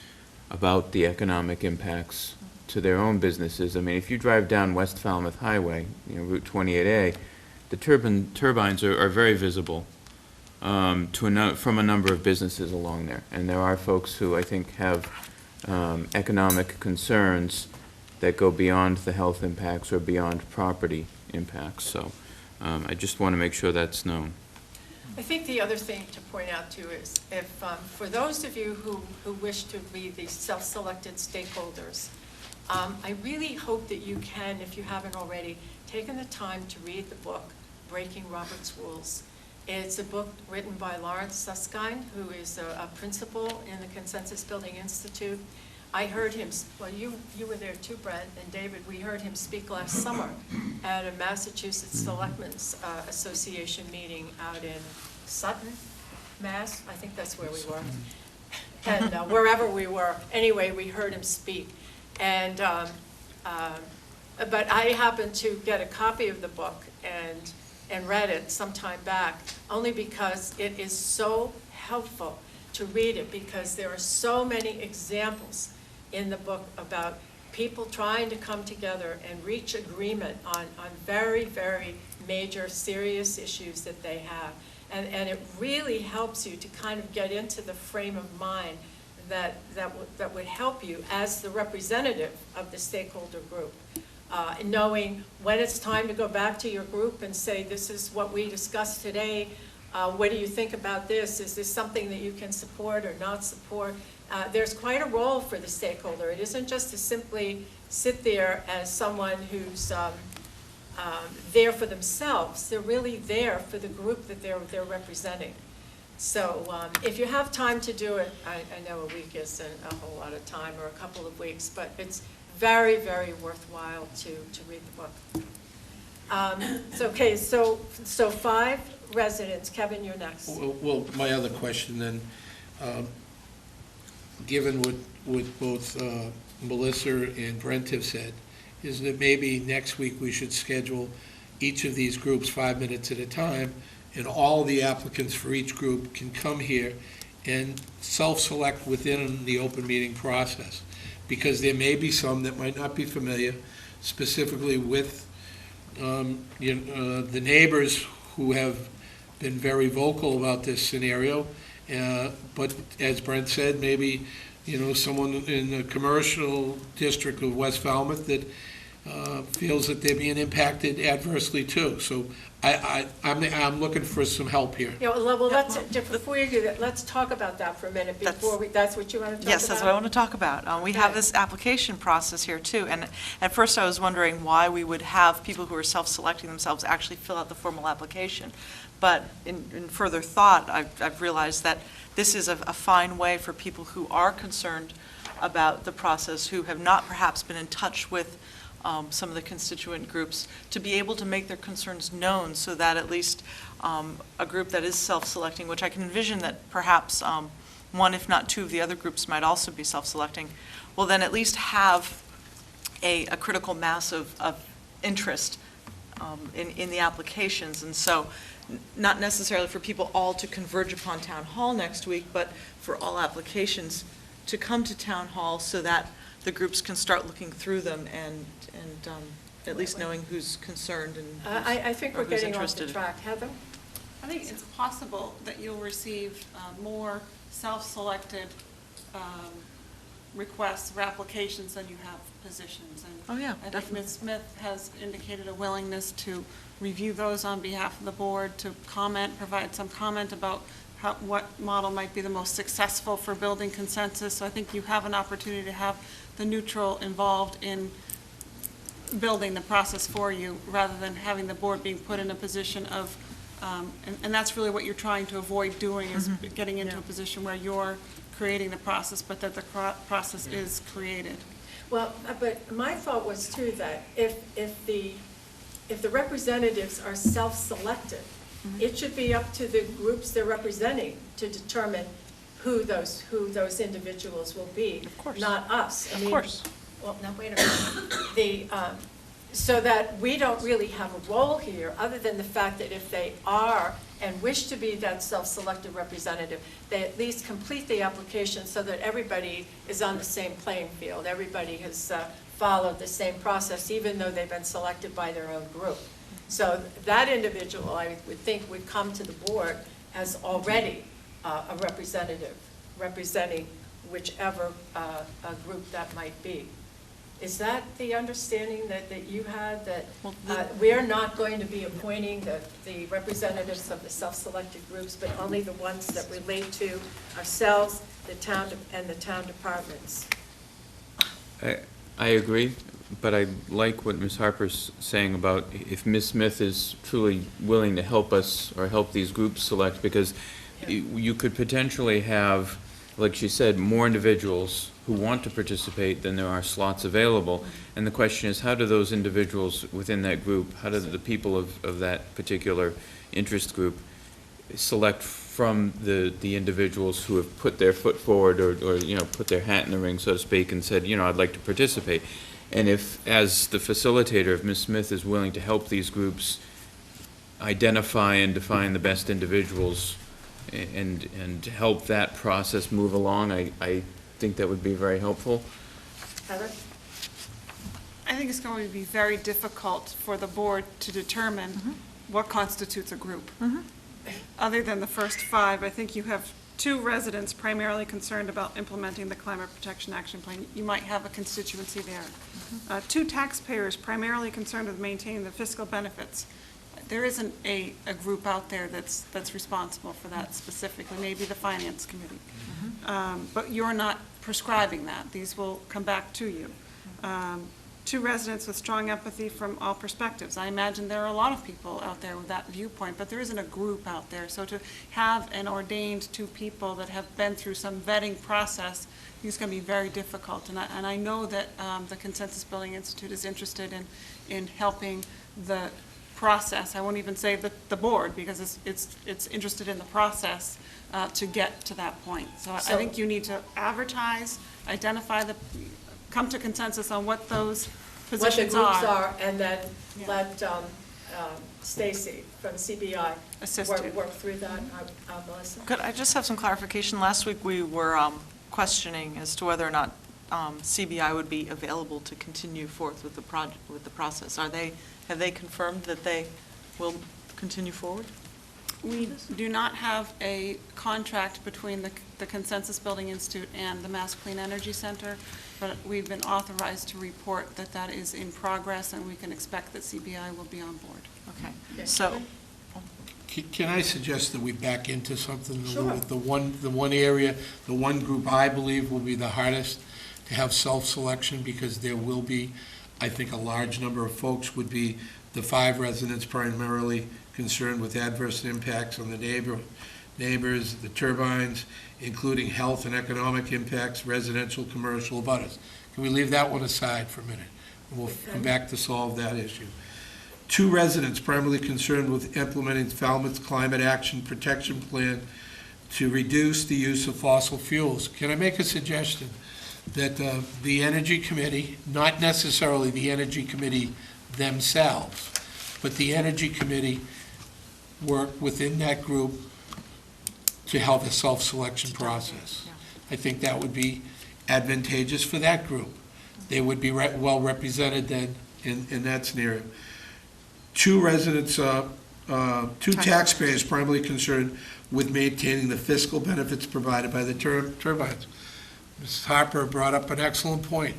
about the economic impacts to their own businesses. I mean, if you drive down West Falmouth Highway, Route 28A, the turbines are very visible from a number of businesses along there. And there are folks who I think have economic concerns that go beyond the health impacts or beyond property impacts. So I just want to make sure that's known. I think the other thing to point out too is if, for those of you who wish to be the self-selected stakeholders, I really hope that you can, if you haven't already, taken the time to read the book, Breaking Robert's Rules. It's a book written by Lawrence Susskind, who is a principal in the Consensus Building Institute. I heard him, well, you were there too, Brent, and David, we heard him speak last summer at a Massachusetts Selectmen's Association meeting out in Sutton, Mass. I think that's where we were. And wherever we were, anyway, we heard him speak. And, but I happened to get a copy of the book and read it some time back, only because it is so helpful to read it, because there are so many examples in the book about people trying to come together and reach agreement on very, very major, serious issues that they have. And it really helps you to kind of get into the frame of mind that would help you as the representative of the stakeholder group, knowing when it's time to go back to your group and say, this is what we discussed today, what do you think about this? Is this something that you can support or not support? There's quite a role for the stakeholder. It isn't just to simply sit there as someone who's there for themselves. They're really there for the group that they're representing. So if you have time to do it, I know a week isn't a whole lot of time, or a couple of weeks, but it's very, very worthwhile to read the book. Okay, so 5 residents. Kevin, you're next. Well, my other question then, given what both Melissa and Brent have said, is that maybe next week we should schedule each of these groups 5 minutes at a time, and all the applicants for each group can come here and self-select within the open meeting process. Because there may be some that might not be familiar specifically with the neighbors who have been very vocal about this scenario. But as Brent said, maybe someone in the commercial district of West Falmouth that feels that they're being impacted adversely too. So I'm looking for some help here. Yeah, well, before you do that, let's talk about that for a minute that's what you want to talk about? Yes, that's what I want to talk about. We have this application process here too, and at first I was wondering why we would have people who are self-selecting themselves actually fill out the formal application. But in further thought, I've realized that this is a fine way for people who are concerned about the process, who have not perhaps been in touch with some of the constituent groups, to be able to make their concerns known, so that at least a group that is self-selecting, which I can envision that perhaps one, if not two, of the other groups might also be self-selecting, will then at least have a critical mass of interest in the applications. And so not necessarily for people all to converge upon Town Hall next week, but for all applications to come to Town Hall so that the groups can start looking through them and at least knowing who's concerned and I think we're getting off the track. Heather? I think it's possible that you'll receive more self-selected requests or applications than you have positions. And oh, yeah, I think definitely. Ms. Smith has indicated a willingness to review those on behalf of the board, to provide some comment about what model might be the most successful for building consensus. So I think you have an opportunity to have the neutral involved in building the process for you, rather than having the board being put in a position of, and that's really what you're trying to avoid doing, is getting into a position where you're creating the process, but that the process is created. Well, but my thought was too that if the representatives are self-selected, it should be up to the groups they're representing to determine who those individuals will be. Of course. Not us. Of course. Well, now wait a minute. So that we don't really have a role here, other than the fact that if they are and wish to be that self-selected representative, they at least complete the application so that everybody is on the same playing field. Everybody has followed the same process, even though they've been selected by their own group. So that individual, I would think, would come to the board as already a representative, representing whichever group that might be. Is that the understanding that you had, that we're not going to be appointing the representatives of the self-selected groups, but only the ones that relate to ourselves, the town, and the town departments? I agree, but I like what Ms. Harper's saying about if Ms. Smith is truly willing to help us or help these groups select, because you could potentially have, like she said, more individuals who want to participate than there are slots available. And the question is, how do those individuals within that group, how do the people of that particular interest group select from the individuals who have put their foot forward or put their hat in the ring, so to speak, and said, I'd like to participate. And if, as the facilitator, if Ms. Smith is willing to help these groups identify and define the best individuals and help that process move along, I think that would be very helpful. Heather? I think it's going to be very difficult for the board to determine what constitutes a group. Other than the first 5, I think you have 2 residents primarily concerned about implementing the Climate Protection Action Plan. You might have a constituency there. 2 taxpayers primarily concerned with maintaining the fiscal benefits. There isn't a group out there that's responsible for that specifically, maybe the Finance Committee. But you're not prescribing that. These will come back to you. 2 residents with strong empathy from all perspectives. I imagine there are a lot of people out there with that viewpoint, but there isn't a group out there. So to have an ordained 2 people that have been through some vetting process, it's going to be very difficult. And I know that the Consensus Building Institute is interested in helping the process. I won't even say the board, because it's interested in the process to get to that point. So I think you need to advertise, identify come to consensus on what those positions are. What the groups are, and then let Stacy from CBI work through that. Melissa? Could I just have some clarification? Last week we were questioning as to whether or not CBI would be available to continue forth with the process. Have they confirmed that they will continue forward? We do not have a contract between the Consensus Building Institute and the Mass Clean Energy Center, but we've been authorized to report that that is in progress, and we can expect that CBI will be on board. Okay, so, Can I suggest that we back into something? Sure. The one area, the one group I believe will be the hardest to have self-selection, because there will be, I think, a large number of folks would be the 5 residents primarily concerned with adverse impacts on the neighbors, the turbines, including health and economic impacts, residential, commercial, abutters. Can we leave that one aside for a minute? And we'll come back to solve that issue. 2 residents primarily concerned with implementing Falmouth's Climate Action Protection Plan to reduce the use of fossil fuels. Can I make a suggestion that the Energy Committee, not necessarily the Energy Committee themselves, but the Energy Committee work within that group to have a self-selection process? I think that would be advantageous for that group. They would be well represented then in that scenario. 2 residents, 2 taxpayers primarily concerned with maintaining the fiscal benefits provided by the turbines. Mrs. Harper brought up an excellent point.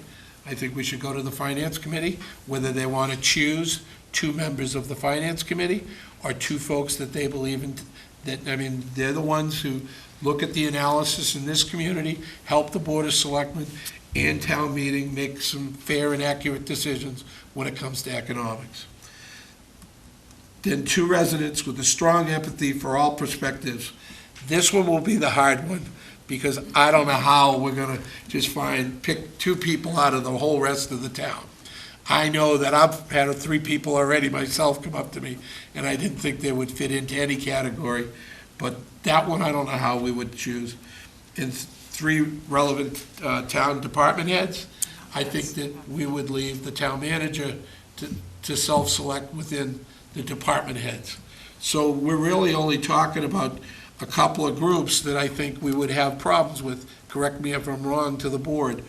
I think we should go to the Finance Committee, whether they want to choose 2 members of the Finance Committee or 2 folks that they believe in. They're the ones who look at the analysis in this community, help the Board of Selectmen and town meeting make some fair and accurate decisions when it comes to economics. Then 2 residents with a strong empathy for all perspectives. This one will be the hard one, because I don't know how we're going to just pick 2 people out of the whole rest of the town. I know that I've had 3 people already myself come up to me, and I didn't think they would fit into any category, but that one I don't know how we would choose. And 3 relevant town department heads, I think that we would leave the town manager to self-select within the department heads. So we're really only talking about a couple of groups that I think we would have problems with. Correct me if I'm wrong to the board.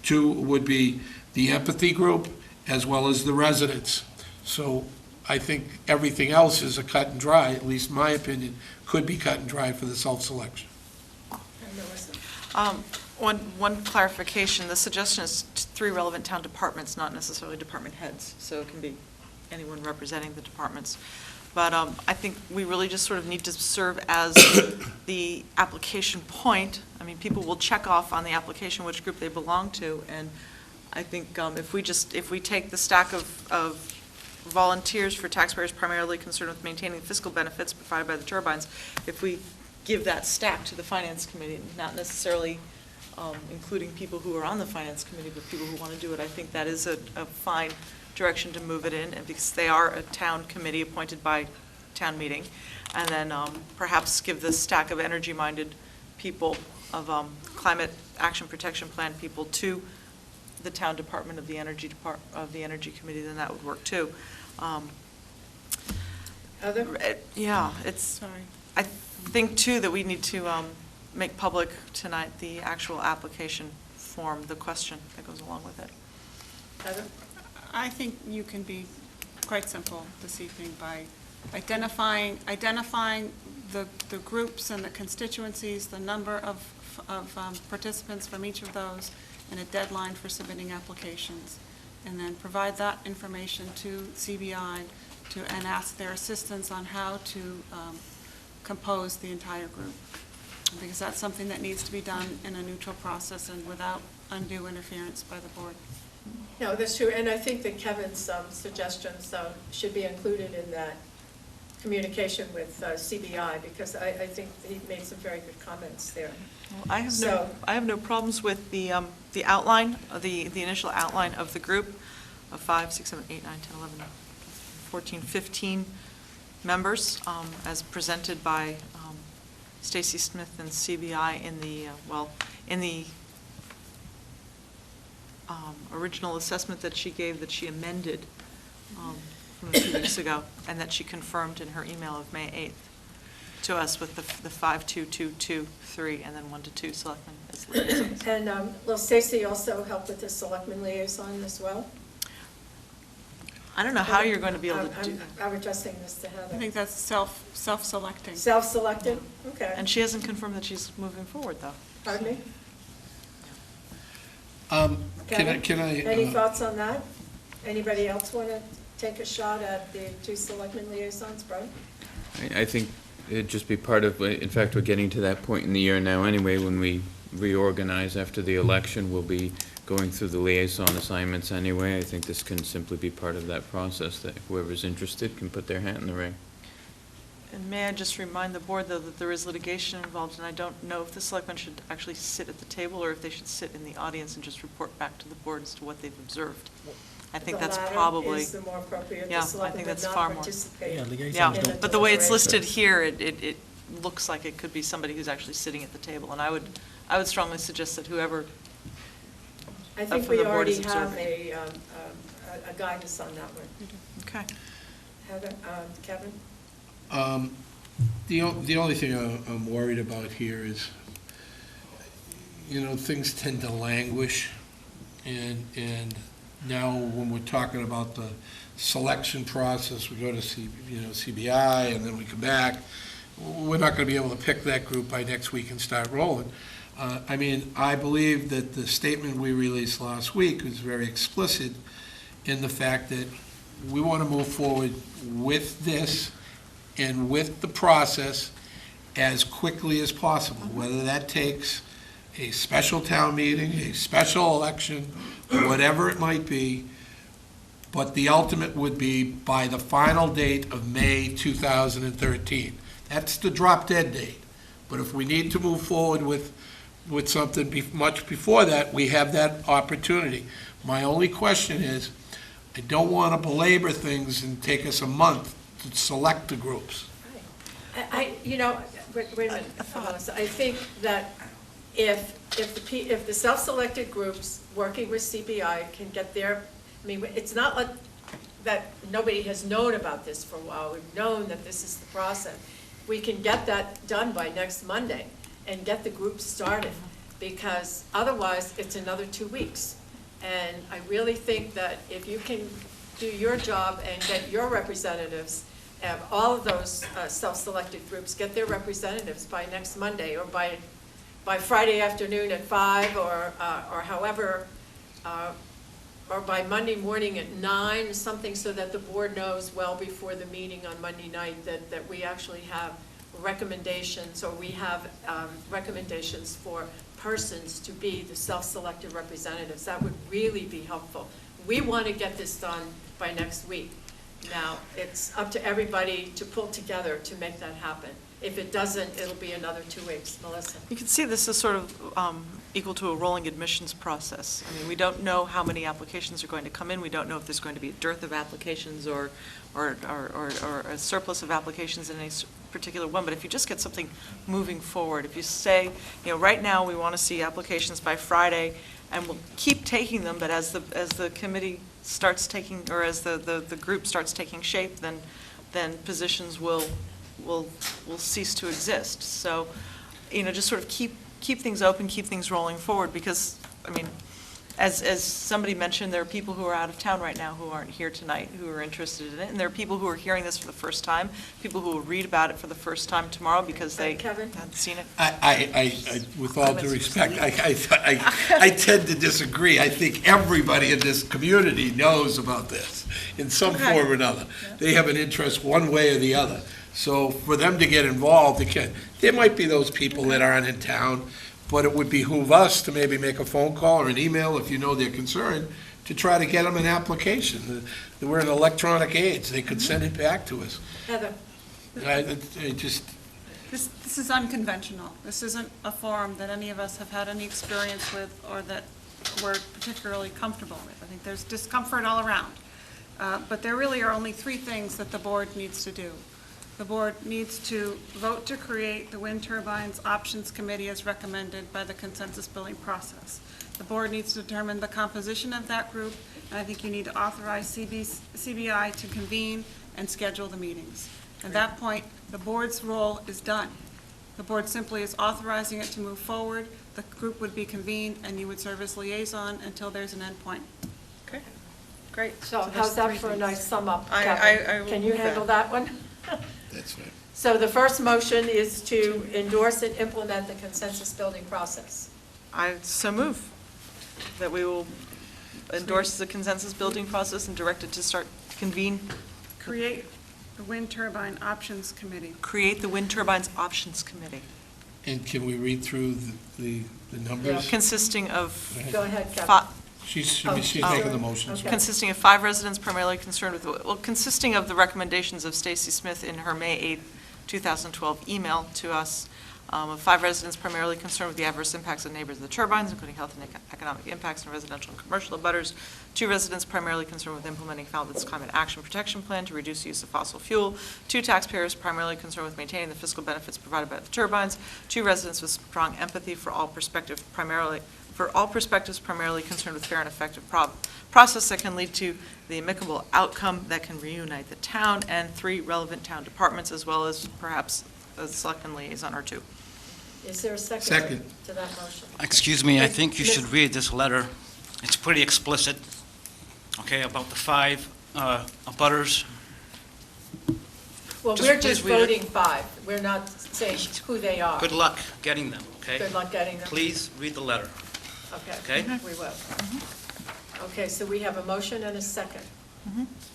2 would be the empathy group as well as the residents. So I think everything else is a cut and dry, at least my opinion, could be cut and dry for the self-selection. one clarification, the suggestion is 3 relevant town departments, not necessarily department heads, so it can be anyone representing the departments. But I think we really just sort of need to serve as the application point. I mean, people will check off on the application which group they belong to, and I think if we take the stack of volunteers for taxpayers primarily concerned with maintaining fiscal benefits provided by the turbines, if we give that stack to the Finance Committee, not necessarily including people who are on the Finance Committee, but people who want to do it, I think that is a fine direction to move it in, and because they are a town committee appointed by town meeting, and then perhaps give the stack of energy-minded people of Climate Action Protection Plan people to the town department of the Energy Committee, then that would work too. Yeah, it's. Sorry. I think too that we need to make public tonight the actual application form, the question that goes along with it. Heather? I think you can be quite simple this evening by identifying the groups and the constituencies, the number of participants from each of those, and a deadline for submitting applications, and then provide that information to CBI and ask their assistance on how to compose the entire group, because that's something that needs to be done in a neutral process and without undue interference by the board. No, that's true, and I think that Kevin's suggestions should be included in that communication with CBI, because I think he made some very good comments there. Well, I have no problems with the outline, the initial outline of the group of 5, 6, 7, 8, 9, 10, 11, 14, 15 members, as presented by Stacy Smith and CBI in the original assessment that she gave, that she amended from a few weeks ago, and that she confirmed in her email of May 8th to us with the 5, 2, 2, 2, 3, and then 1 to 2 selectmen as liaisons. And will Stacy also help with the selectman liaison as well? I don't know how you're going to be able to do that. I'm addressing this to Heather. I think that's self-selecting. Self-selected? Okay. And she hasn't confirmed that she's moving forward, though. Pardon me? Can I? Any thoughts on that? Anybody else want to take a shot at the two selectmen liaisons, Brian? I think it'd just be part of, in fact, we're getting to that point in the year now anyway, when we reorganize after the election, we'll be going through the liaison assignments anyway. I think this can simply be part of that process, that whoever's interested can put their hat in the ring. And may I just remind the board, though, that there is litigation involved, and I don't know if the selectmen should actually sit at the table or if they should sit in the audience and just report back to the board as to what they've observed. I think that's probably. The latter is the more appropriate. Yeah, The I selectmen think would that's not far more. participate Yeah, liaisons Yeah, don't- but the way it's deliberation. listed here, it looks like it could be somebody who's actually sitting at the table. And I would strongly suggest that whoever I think from we the board is already have observing. a guidance on that one. Okay. Heather, Kevin? The only thing I'm worried about here is, things tend to languish, and now when we're talking about the selection process, we go to CBI, and then we come back, we're not going to be able to pick that group by next week and start rolling. I believe that the statement we released last week was very explicit in the fact that we want to move forward with this and with the process as quickly as possible, whether that takes a special town meeting, a special election, whatever it might be, but the ultimate would be by the final date of May 2013. That's the drop dead date. But if we need to move forward with something much before that, we have that opportunity. My only question is, I don't want to belabor things and take us a month to select the groups. Wait a minute, Melissa. I think that if the self-selected groups working with CBI can get their, it's not like that nobody has known about this for a while. We've known that this is the process. We can get that done by next Monday and get the groups started, because otherwise it's another 2 weeks. And I really think that if you can do your job and get your representatives, all of those self-selected groups, get their representatives by next Monday, or by Friday afternoon at 5, or however, or by Monday morning at 9, something, so that the board knows well before the meeting on Monday night that we actually have recommendations, or we have recommendations for persons to be the self-selected representatives. That would really be helpful. We want to get this done by next week. Now, it's up to everybody to pull together to make that happen. If it doesn't, it'll be another 2 weeks. Melissa? You can see this is sort of equal to a rolling admissions process. We don't know how many applications are going to come in. We don't know if there's going to be a dearth of applications or a surplus of applications in any particular one. But if you just get something moving forward, if you say, right now we want to see applications by Friday, and we'll keep taking them, but as the committee starts taking, or as the group starts taking shape, then positions will cease to exist. So, just sort of keep things open, keep things rolling forward, because, as somebody mentioned, there are people who are out of town right now who aren't here tonight who are interested in it, and there are people who are hearing this for the first time, people who will read about it for the first time tomorrow because they hadn't seen it. I with all due respect, I tend to disagree. I think everybody in this community knows about this in some form or another. They have an interest one way or the other. So for them to get involved, there might be those people that aren't in town, but it would behoove us to maybe make a phone call or an email, if you know they're concerned, to try to get them an application. We're in electronic age. They could send it back to us. Heather? This is unconventional. This isn't a forum that any of us have had any experience with or that we're particularly comfortable with. I think there's discomfort all around. But there really are only 3 things that the board needs to do. The board needs to vote to create the wind turbines options committee as recommended by the consensus building process. The board needs to determine the composition of that group, and I think you need to authorize CBI to convene and schedule the meetings. At that point, the board's role is done. The board simply is authorizing it to move forward. The group would be convened, and you would serve as liaison until there's an end point. Okay. Great. So there's how's that three for a things. nice sum up, I Kevin? will Can you move handle that. that one? That's right. So the first motion is to endorse and implement the consensus building process. I so move that we will endorse the consensus building process and direct it to start convene, Create the wind turbine options committee. create the wind turbines options committee, And can we read through the numbers? consisting of Go ahead, Kevin. She's Oh, making the motion. okay. consisting of 5 residents primarily concerned with, well, consisting of the recommendations of Stacy Smith in her May 8, 2012 email to us, of 5 residents primarily concerned with the adverse impacts on neighbors of the turbines, including health and economic impacts on residential and commercial abutters. 2 residents primarily concerned with implementing Falmouth's climate action protection plan to reduce the use of fossil fuel. 2 taxpayers primarily concerned with maintaining the fiscal benefits provided by the turbines. 2 residents with strong empathy for all perspectives primarily concerned with fair and effective process that can lead to the amicable outcome that can reunite the town. And 3 relevant town departments, as well as perhaps a selectman liaison or 2. Is there a second Second. to that motion? Excuse me, I Miss- think you should read this letter. It's pretty explicit, okay, about the 5 abutters. Well, Just we're please just read it. voting 5. We're not saying who they are. Good luck getting them, okay? Good luck getting them. Please read the letter. Okay. Okay. We will. Okay, so we have a motion and a second.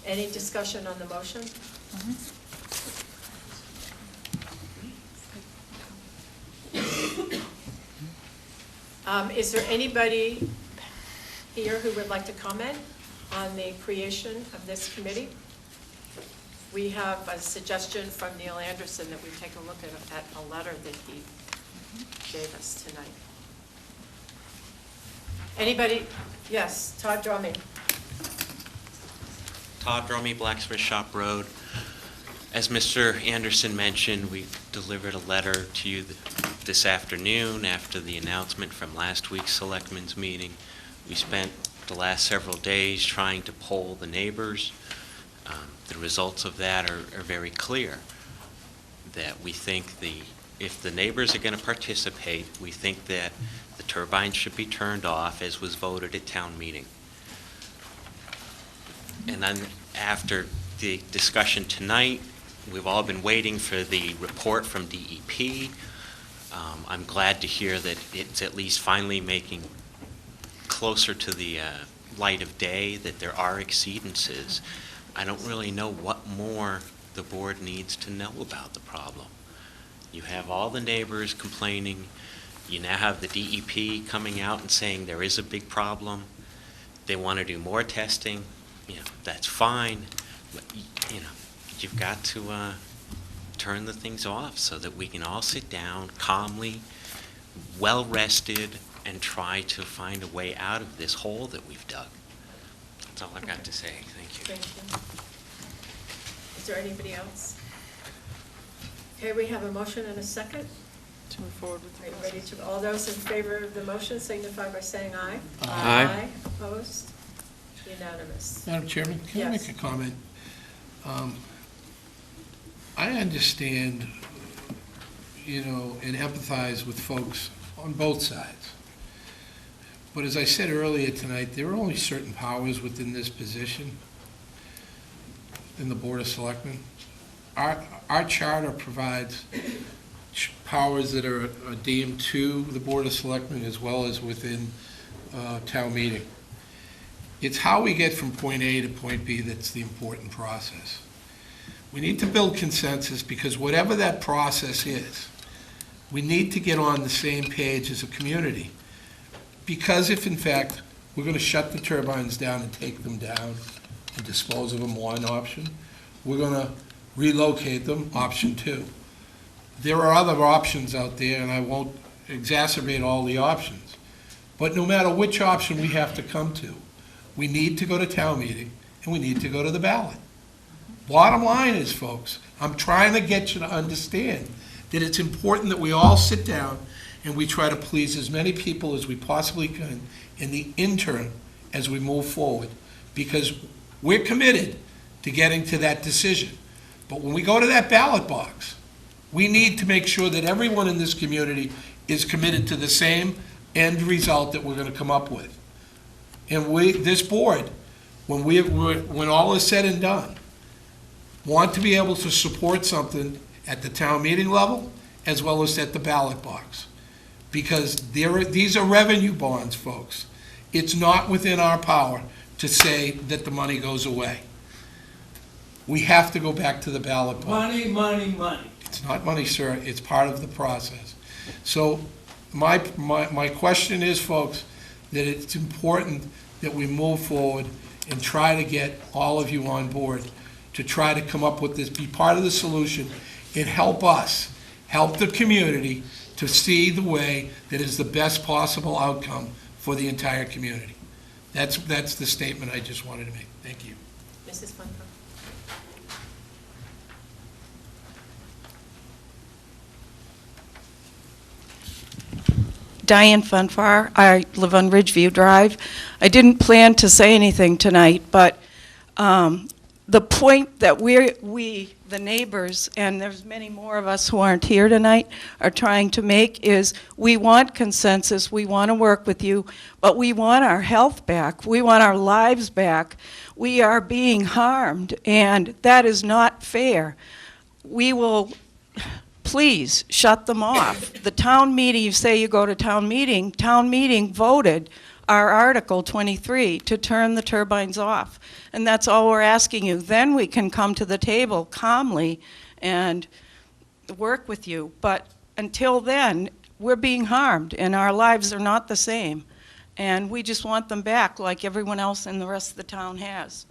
Any discussion on the motion? Is there anybody here who would like to comment on the creation of this committee? We have a suggestion from Neil Anderson that we take a look at a letter that he gave us tonight. Anybody? Yes, Todd Drumming. Todd Drummy, Blacksmith Shop Road. As Mr. Anderson mentioned, we delivered a letter to you this afternoon after the announcement from last week's selectmen's meeting. We spent the last several days trying to poll the neighbors. The results of that are very clear, that we think if the neighbors are going to participate, we think that the turbines should be turned off as was voted at town meeting. And then after the discussion tonight, we've all been waiting for the report from DEP. I'm glad to hear that it's at least finally making closer to the light of day that there are exceedances. I don't really know what more the board needs to know about the problem. You have all the neighbors complaining. You now have the DEP coming out and saying there is a big problem. They want to do more testing. That's fine. But, you've got to turn the things off so that we can all sit down calmly, well-rested, and try to find a way out of this hole that we've dug. That's all I've got to say. Thank you. Thank you. Is there anybody else? Okay, we have a motion and a second. To move forward with Are you ready to, all those in favor of the motion signify by saying aye. Aye. Opposed? Unanimous. Madam Chairman, can I Yes. make a comment? I understand, and empathize with folks on both sides. But as I said earlier tonight, there are only certain powers within this position in the Board of Selectmen. Our charter provides powers that are deemed to the Board of Selectmen as well as within town meeting. It's how we get from point A to point B that's the important process. We need to build consensus because whatever that process is, we need to get on the same page as a community. Because if, in fact, we're going to shut the turbines down and take them down and dispose of them, one option, we're going to relocate them, option 2. There are other options out there, and I won't exacerbate all the options. But no matter which option we have to come to, we need to go to town meeting, and we need to go to the ballot. Bottom line is, folks, I'm trying to get you to understand that it's important that we all sit down and we try to please as many people as we possibly can in the interim as we move forward, because we're committed to getting to that decision. But when we go to that ballot box, we need to make sure that everyone in this community is committed to the same end result that we're going to come up with. And this board when all is said and done, want to be able to support something at the town meeting level as well as at the ballot box. Because these are revenue bonds, folks. It's not within our power to say that the money goes away. We have to go back to the ballot box. Money, money, money. It's not money, sir. It's part of the process. So my question is, folks, that it's important that we move forward and try to get all of you on board to try to come up with this, be part of the solution, and help us, help the community to see the way that is the best possible outcome for the entire community. That's the statement I just wanted to make. Thank you. Mrs. Funko. Diane Funfar. I live on Ridgeview Drive. I didn't plan to say anything tonight, but the point that we, the neighbors, and there's many more of us who aren't here tonight, are trying to make is we want consensus, we want to work with you, but we want our health back, we want our lives back. We are being harmed, and that is not fair. We will, please, shut them off. The town meeting, you say you go to town meeting voted our Article 23 to turn the turbines off. And that's all we're asking you. Then we can come to the table calmly and work with you. But until then, we're being harmed and our lives are not the same. And we just want them back like everyone else in the rest of the town has.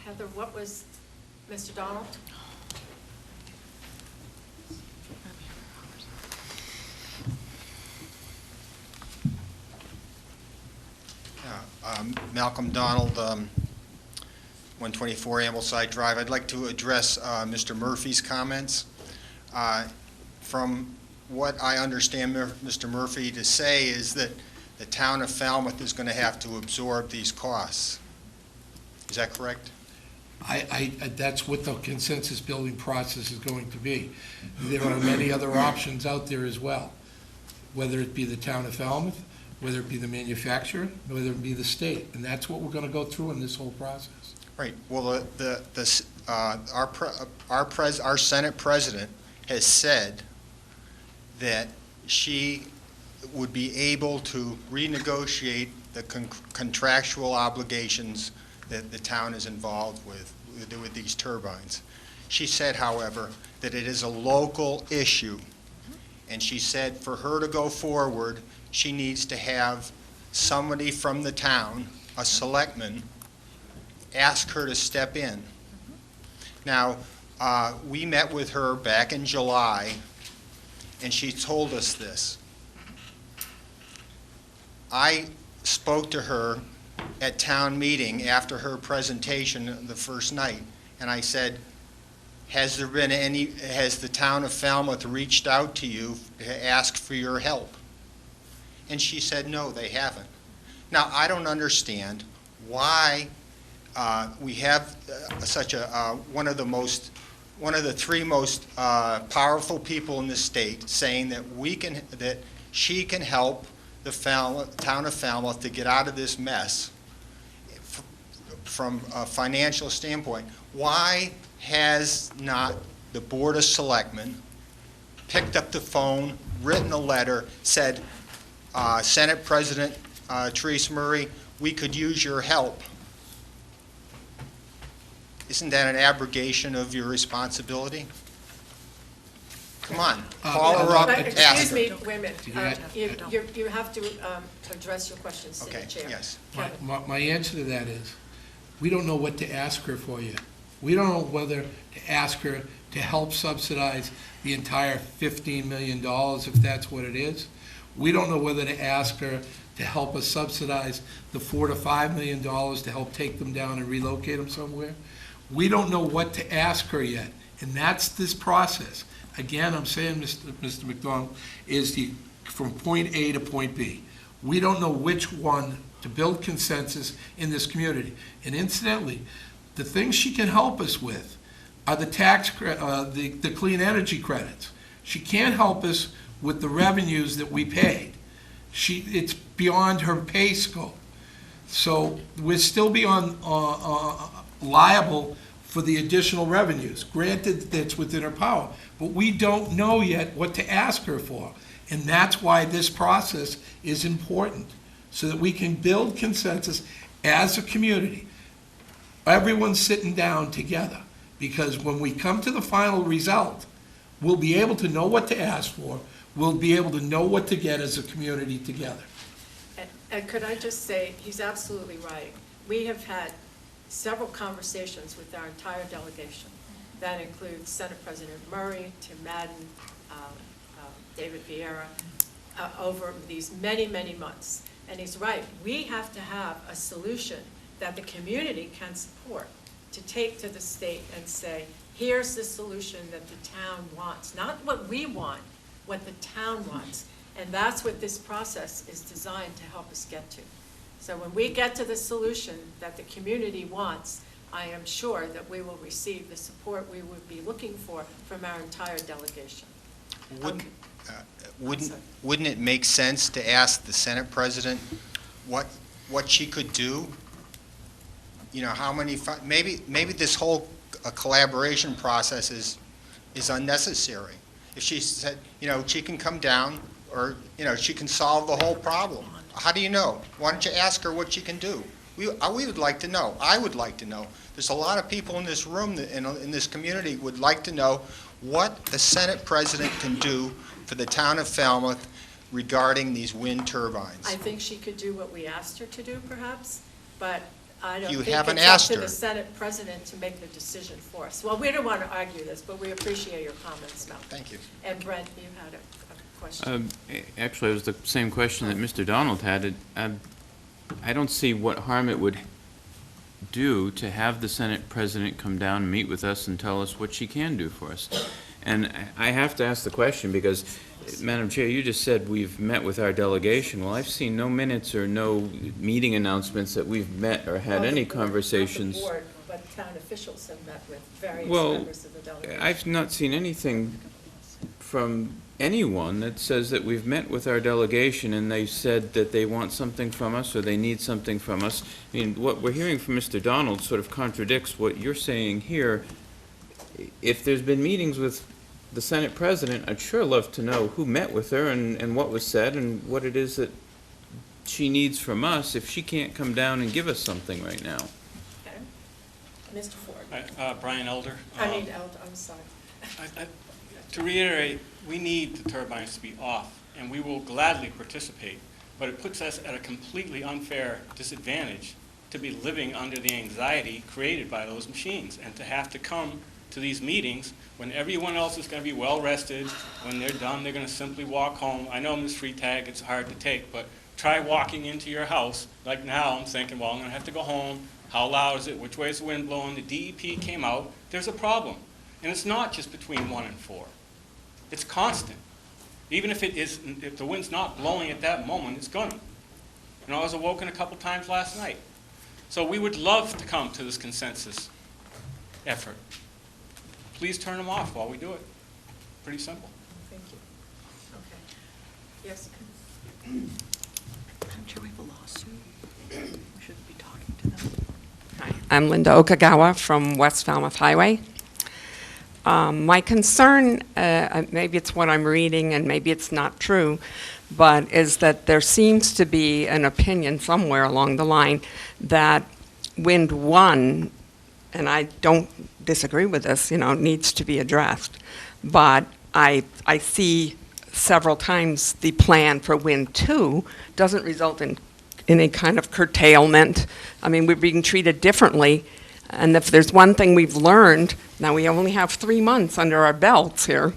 Heather, what was Mr. Donald? Malcolm Donald, 124 Ambleside Drive. I'd like to address Mr. Murphy's comments. From what I understand Mr. Murphy to say is that the town of Falmouth is going to have to absorb these costs. Is that correct? That's what the consensus building process is going to be. There are many other options out there as well, whether it be the town of Falmouth, whether it be the manufacturer, whether it be the state, and that's what we're going to go through in this whole process. Right. Well, our Senate president has said that she would be able to renegotiate the contractual obligations that the town is involved with these turbines. She said, however, that it is a local issue, and she said for her to go forward, she needs to have somebody from the town, a selectman, ask her to step in. Now, we met with her back in July, and she told us this. I spoke to her at town meeting after her presentation the first night, and I said, has the town of Falmouth reached out to you to ask for your help? And she said, no, they haven't. Now, I don't understand why we have such a one of the three most powerful people in the state saying that she can help the town of Falmouth to get out of this mess from a financial standpoint. Why has not the Board of Selectmen picked up the phone, written a letter, said, Senate President Therese Murray, we could use your help? Isn't that an abrogation of your responsibility? Come on, call her up and ask her. Excuse me, wait a minute. You have to address your questions to the chair. Yes. My answer to that is, we don't know what to ask her for yet. We don't know whether to ask her to help subsidize the entire $15 million, if that's what it is. We don't know whether to ask her to help us subsidize the $4 to $5 million to help take them down and relocate them somewhere. We don't know what to ask her yet, and that's this process. Again, I'm saying, Mr. McDonald, is from point A to point B. We don't know which one to build consensus in this community. And incidentally, the things she can help us with are the the clean energy credits. She can't help us with the revenues that we paid. It's beyond her pay scope. So we're still beyond liable for the additional revenues. Granted, that's within her power, but we don't know yet what to ask her for. And that's why this process is important, so that we can build consensus as a community. Everyone's sitting down together, because when we come to the final result, we'll be able to know what to ask for. We'll be able to know what to get as a community together. And could I just say, he's absolutely right. We have had several conversations with our entire delegation. That includes Senate President Murray, Tim Madden, David Vieira, over these many, many months. And he's right, we have to have a solution that the community can support, to take to the state and say, here's the solution that the town wants. Not what we want, what the town wants. And that's what this process is designed to help us get to. So when we get to the solution that the community wants, I am sure that we will receive the support we would be looking for from our entire delegation. Wouldn't it make sense to ask the Senate President what she could do? You know, how many, maybe this whole collaboration process is unnecessary. If she said, you know, she can come down, or, you know, she can solve the whole problem. How do you know? Why don't you ask her what she can do? We would like to know. I would like to know. There's a lot of people in this room, in this community, would like to know what the Senate President can do for the town of Falmouth regarding these wind turbines. I think she could do what we asked her to do, perhaps, but I don't You think haven't it's asked up to her. the Senate President to make the decision for us. Well, we don't want to argue this, but we appreciate your comments, Mel. Thank you. And Brent, you had a question. Actually, it was the same question that Mr. Donald had. I don't see what harm it would do to have the Senate President come down and meet with us and tell us what she can do for us. And I have to ask the question because, Madam Chair, you just said we've met with our delegation. Well, I've seen no minutes or no meeting announcements that we've met or had any conversations. Not the board, but town officials have met with various Well, members of the delegation. I've not seen anything from anyone that says that we've met with our delegation and they've said that they want something from us or they need something from us. I mean, what we're hearing from Mr. Donald sort of contradicts what you're saying here. If there's been meetings with the Senate President, I'd sure love to know who met with her and what was said and what it is that she needs from us if she can't come down and give us something right now. Okay. Mr. Ford. Brian Elder. Elder, I'm sorry. To reiterate, we need the turbines to be off, and we will gladly participate, but it puts us at a completely unfair disadvantage to be living under the anxiety created by those machines and to have to come to these meetings when everyone else is going to be well rested. When they're done, they're going to simply walk home. I know, Ms. Freetag, it's hard to take, but try walking into your house. Like now, I'm thinking, well, I'm going to have to go home. How loud is it? Which way is the wind blowing? The DEP came out. There's a problem. And it's not just between 1 and 4. It's constant. Even if if the wind's not blowing at that moment, it's going to. You know, I was awoken a couple times last night. So we would love to come to this consensus effort. Please turn them off while we do it. Pretty simple. Thank you. Okay. Yes? Madam Chair, we have a lawsuit. We shouldn't be talking to them. Hi, I'm Linda Okagawa from West Falmouth Highway. My concern, maybe it's what I'm reading and maybe it's not true, but is that there seems to be an opinion somewhere along the line that Wind 1, and I don't disagree with this, you know, needs to be addressed, but I see several times the plan for Wind 2 doesn't result in any kind of curtailment. I mean, we're being treated differently. And if there's one thing we've learned, now we only have 3 months under our belts here,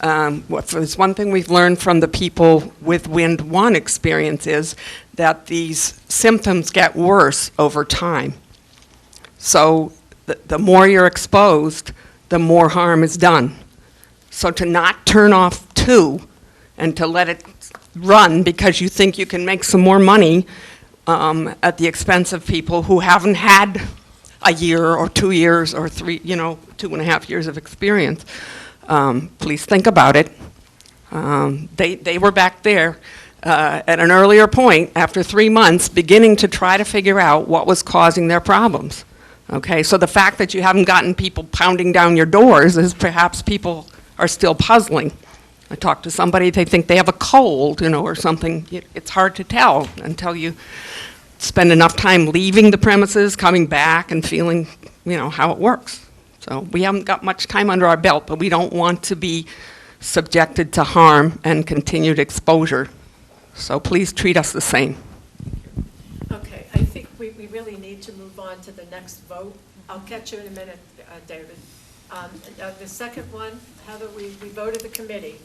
if there's one thing we've learned from the people with Wind 1 experience is that these symptoms get worse over time. So the more you're exposed, the more harm is done. So to not turn off 2 and to let it run because you think you can make some more money at the expense of people who haven't had a year or 2 years or 3, 2.5 years of experience. Please think about it. They were back there. at an earlier point, after 3 months, beginning to try to figure out what was causing their problems. Okay, so the fact that you haven't gotten people pounding down your doors is perhaps people are still puzzling. I talked to somebody, they think they have a cold, or something. It's hard to tell until you spend enough time leaving the premises, coming back, and feeling, how it works. So we haven't got much time under our belt, but we don't want to be subjected to harm and continued exposure. So please treat us the same. Okay, I think we really need to move on to the next vote. I'll catch you in a minute, David. The second one, Heather, we voted the committee.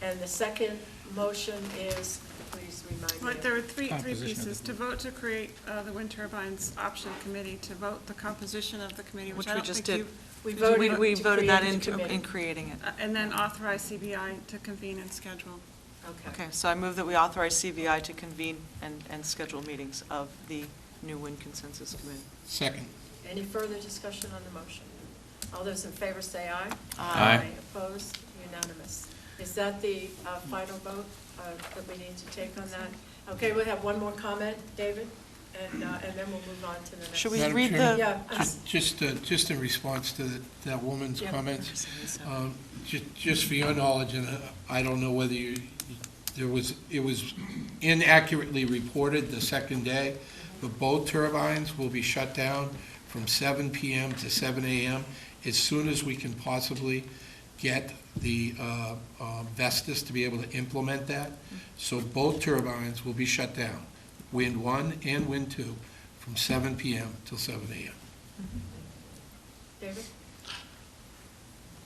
And the second motion is, please remind me. Right, there are three pieces. To vote to create the wind turbines option committee, to vote the composition of the committee, which I don't think you... We voted that in creating it. And then authorize CBI to convene and schedule. Okay, so I move that we authorize CBI to convene and schedule meetings of the new wind consensus committee. Second. Any further discussion on the motion? All those in favor say aye. Aye. Opposed? Unanimous. Is that the final vote that we need to take on that? Okay, we'll have one more comment, David, and then we'll move on to the next. Should we Madam read Chairman, the... Just in response to that woman's comments, just for your knowledge, and I don't know whether it was inaccurately reported the second day, but both turbines will be shut down from 7 p.m. to 7 a.m. as soon as we can possibly get the Vestas to be able to implement that. So both turbines will be shut down, Wind 1 and Wind 2, from 7 p.m. till 7 a.m. David?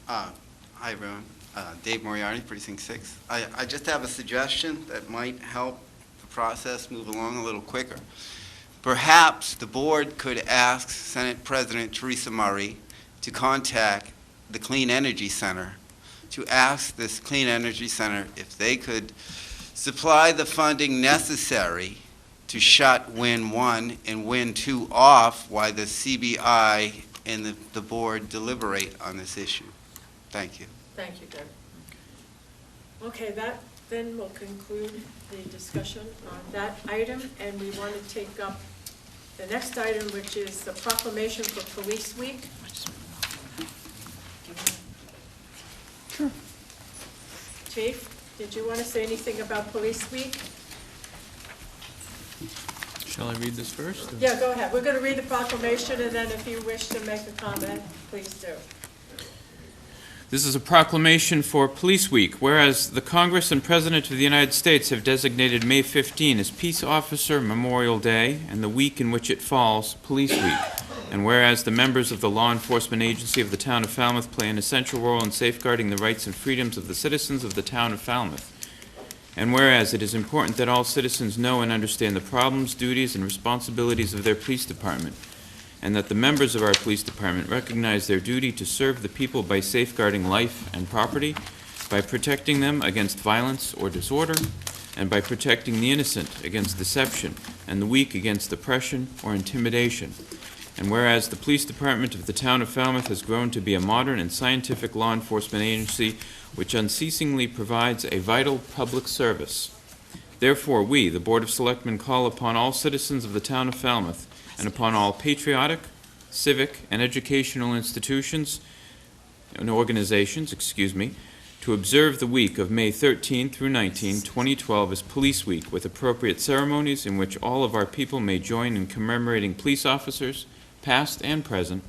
Hi, everyone. Dave Moriarty, Precinct 6. I just have a suggestion that might help the process move along a little quicker. Perhaps the board could ask Senate President Teresa Murray to contact the Clean Energy Center, to ask this Clean Energy Center if they could supply the funding necessary to shut Wind 1 and Wind 2 off while the CBI and the board deliberate on this issue. Thank you. Thank you, David. Okay, that then will conclude the discussion on that item, and we want to take up the next item, which is the proclamation for Police Week. Sure. Chief, did you want to say anything about Police Week? Shall I read this first? Or? Yeah, go ahead. We're going to read the proclamation, and then if you wish to make a comment, please do. This is a proclamation for Police Week, whereas the Congress and President of the United States have designated May 15 as Peace Officer Memorial Day and the week in which it falls, Police Week. And whereas the members of the law enforcement agency of the town of Falmouth play an essential role in safeguarding the rights and freedoms of the citizens of the town of Falmouth. And whereas it is important that all citizens know and understand the problems, duties, and responsibilities of their police department, and that the members of our police department recognize their duty to serve the people by safeguarding life and property, by protecting them against violence or disorder, and by protecting the innocent against deception and the weak against oppression or intimidation. And whereas the police department of the town of Falmouth has grown to be a modern and scientific law enforcement agency which unceasingly provides a vital public service. Therefore, we, the Board of Selectmen, call upon all citizens of the town of Falmouth and upon all patriotic, civic, and educational institutions and organizations, to observe the week of May 13 through 19, 2012 as Police Week, with appropriate ceremonies in which all of our people may join in commemorating police officers, past and present,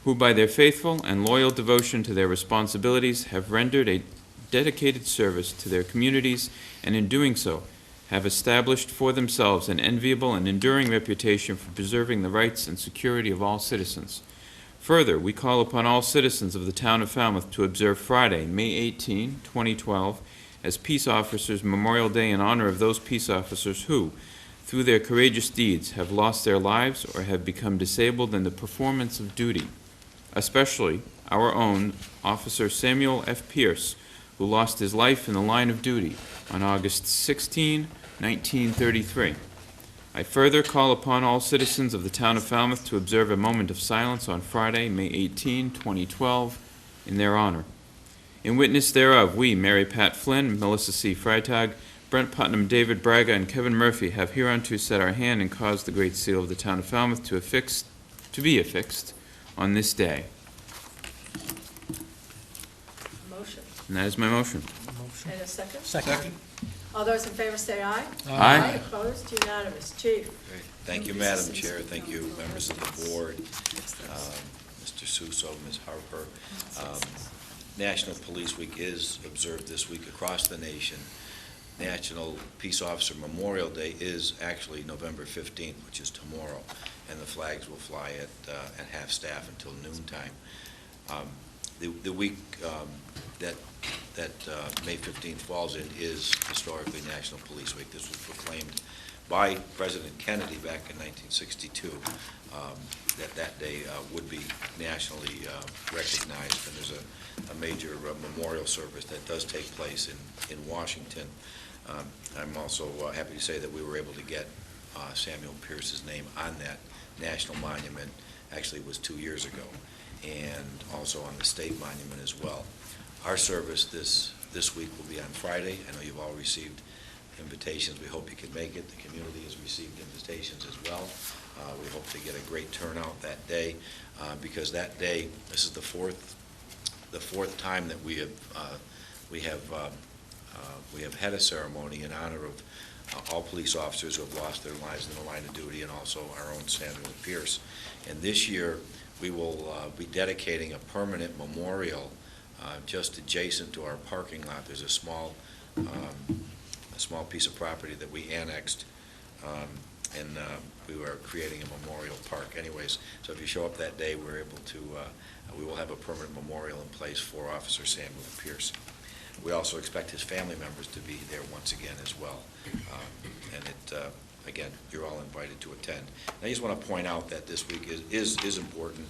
who by their faithful and loyal devotion to their responsibilities have rendered a dedicated service to their communities, and in doing so have established for themselves an enviable and enduring reputation for preserving the rights and security of all citizens. Further, we call upon all citizens of the town of Falmouth to observe Friday, May 18, 2012, as Peace Officers Memorial Day in honor of those peace officers who, through their courageous deeds, have lost their lives or have become disabled in the performance of duty, especially our own Officer Samuel F. Pierce, who lost his life in the line of duty on August 16, 1933. I further call upon all citizens of the town of Falmouth to observe a moment of silence on Friday, May 18, 2012, in their honor. In witness thereof, we, Mary Pat Flynn, Melissa C. Freitag, Brent Putnam, David Braga, and Kevin Murphy have hereunto set our hand and caused the great seal of the town of Falmouth to be affixed on this day. Motion. And that is my motion. And a second? Second. All those in favor say aye. Aye. Opposed? Unanimous. Chief? Thank you, Madam Chair. Thank you, members of the board, Mr. Suso, Ms. Harper. National Police Week is observed this week across the nation. National Peace Officer Memorial Day is actually November 15th, which is tomorrow, and the flags will fly at half-staff until noontime. The week that May 15th falls in is historically National Police Week. This was proclaimed by President Kennedy back in 1962, that day would be nationally recognized, and there's a major memorial service that does take place in Washington. I'm also happy to say that we were able to get Samuel Pierce's name on that national monument. Actually, it was 2 years ago, and also on the state monument as well. Our service this week will be on Friday. I know you've all received invitations. We hope you can make it. The community has received invitations as well. We hope to get a great turnout that day, because that day, this is the fourth time that we have had a ceremony in honor of all police officers who have lost their lives in the line of duty, and also our own Samuel Pierce. And this year, we will be dedicating a permanent memorial just adjacent to our parking lot. There's a small piece of property that we annexed, and we were creating a memorial park anyways. So if you show up that day, we will have a permanent memorial in place for Officer Samuel Pierce. We also expect his family members to be there once again as well. Again, you're all invited to attend. And I just want to point out that this week is important,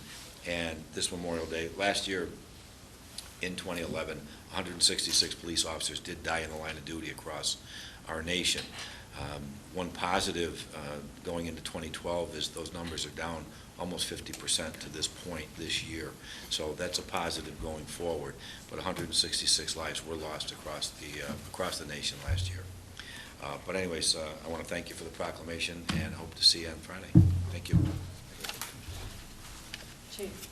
and this Memorial Day, last year in 2011, 166 police officers did die in the line of duty across our nation. One positive going into 2012 is those numbers are down almost 50% to this point this year. So that's a positive going forward. But 166 lives were lost across the nation last year. But anyways, I want to thank you for the proclamation and hope to see you on Friday. Thank you. Chief?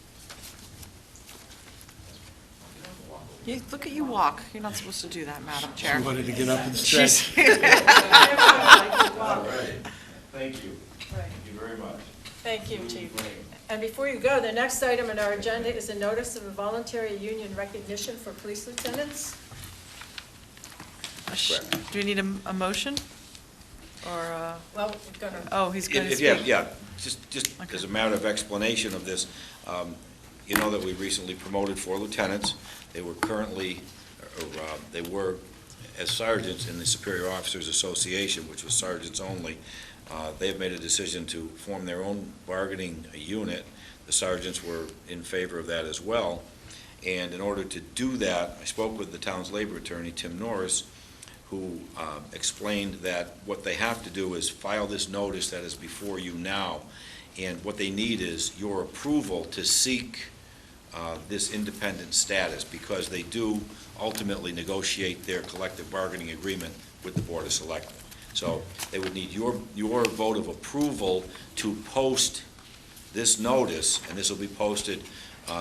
Look at you walk. You're not supposed to do that, Madam Chair. Somebody to get up and stretch. All right. Thank you. Thank you very much. Thank you, Chief. And before you go, the next item on our agenda is a notice of a voluntary union recognition for police lieutenants. Do we need a motion? Or, well, we're gonna. Oh, he's going to speak. Yeah, just as a matter of explanation of this, you know that we recently promoted 4 lieutenants. They were they were as sergeants in the Superior Officers Association, which was sergeants only. They've made a decision to form their own bargaining unit. The sergeants were in favor of that as well. And in order to do that, I spoke with the town's labor attorney, Tim Norris, who explained that what they have to do is file this notice that is before you now. And what they need is your approval to seek this independent status, because they do ultimately negotiate their collective bargaining agreement with the Board of Selectmen. So they would need your vote of approval to post this notice, and this will be posted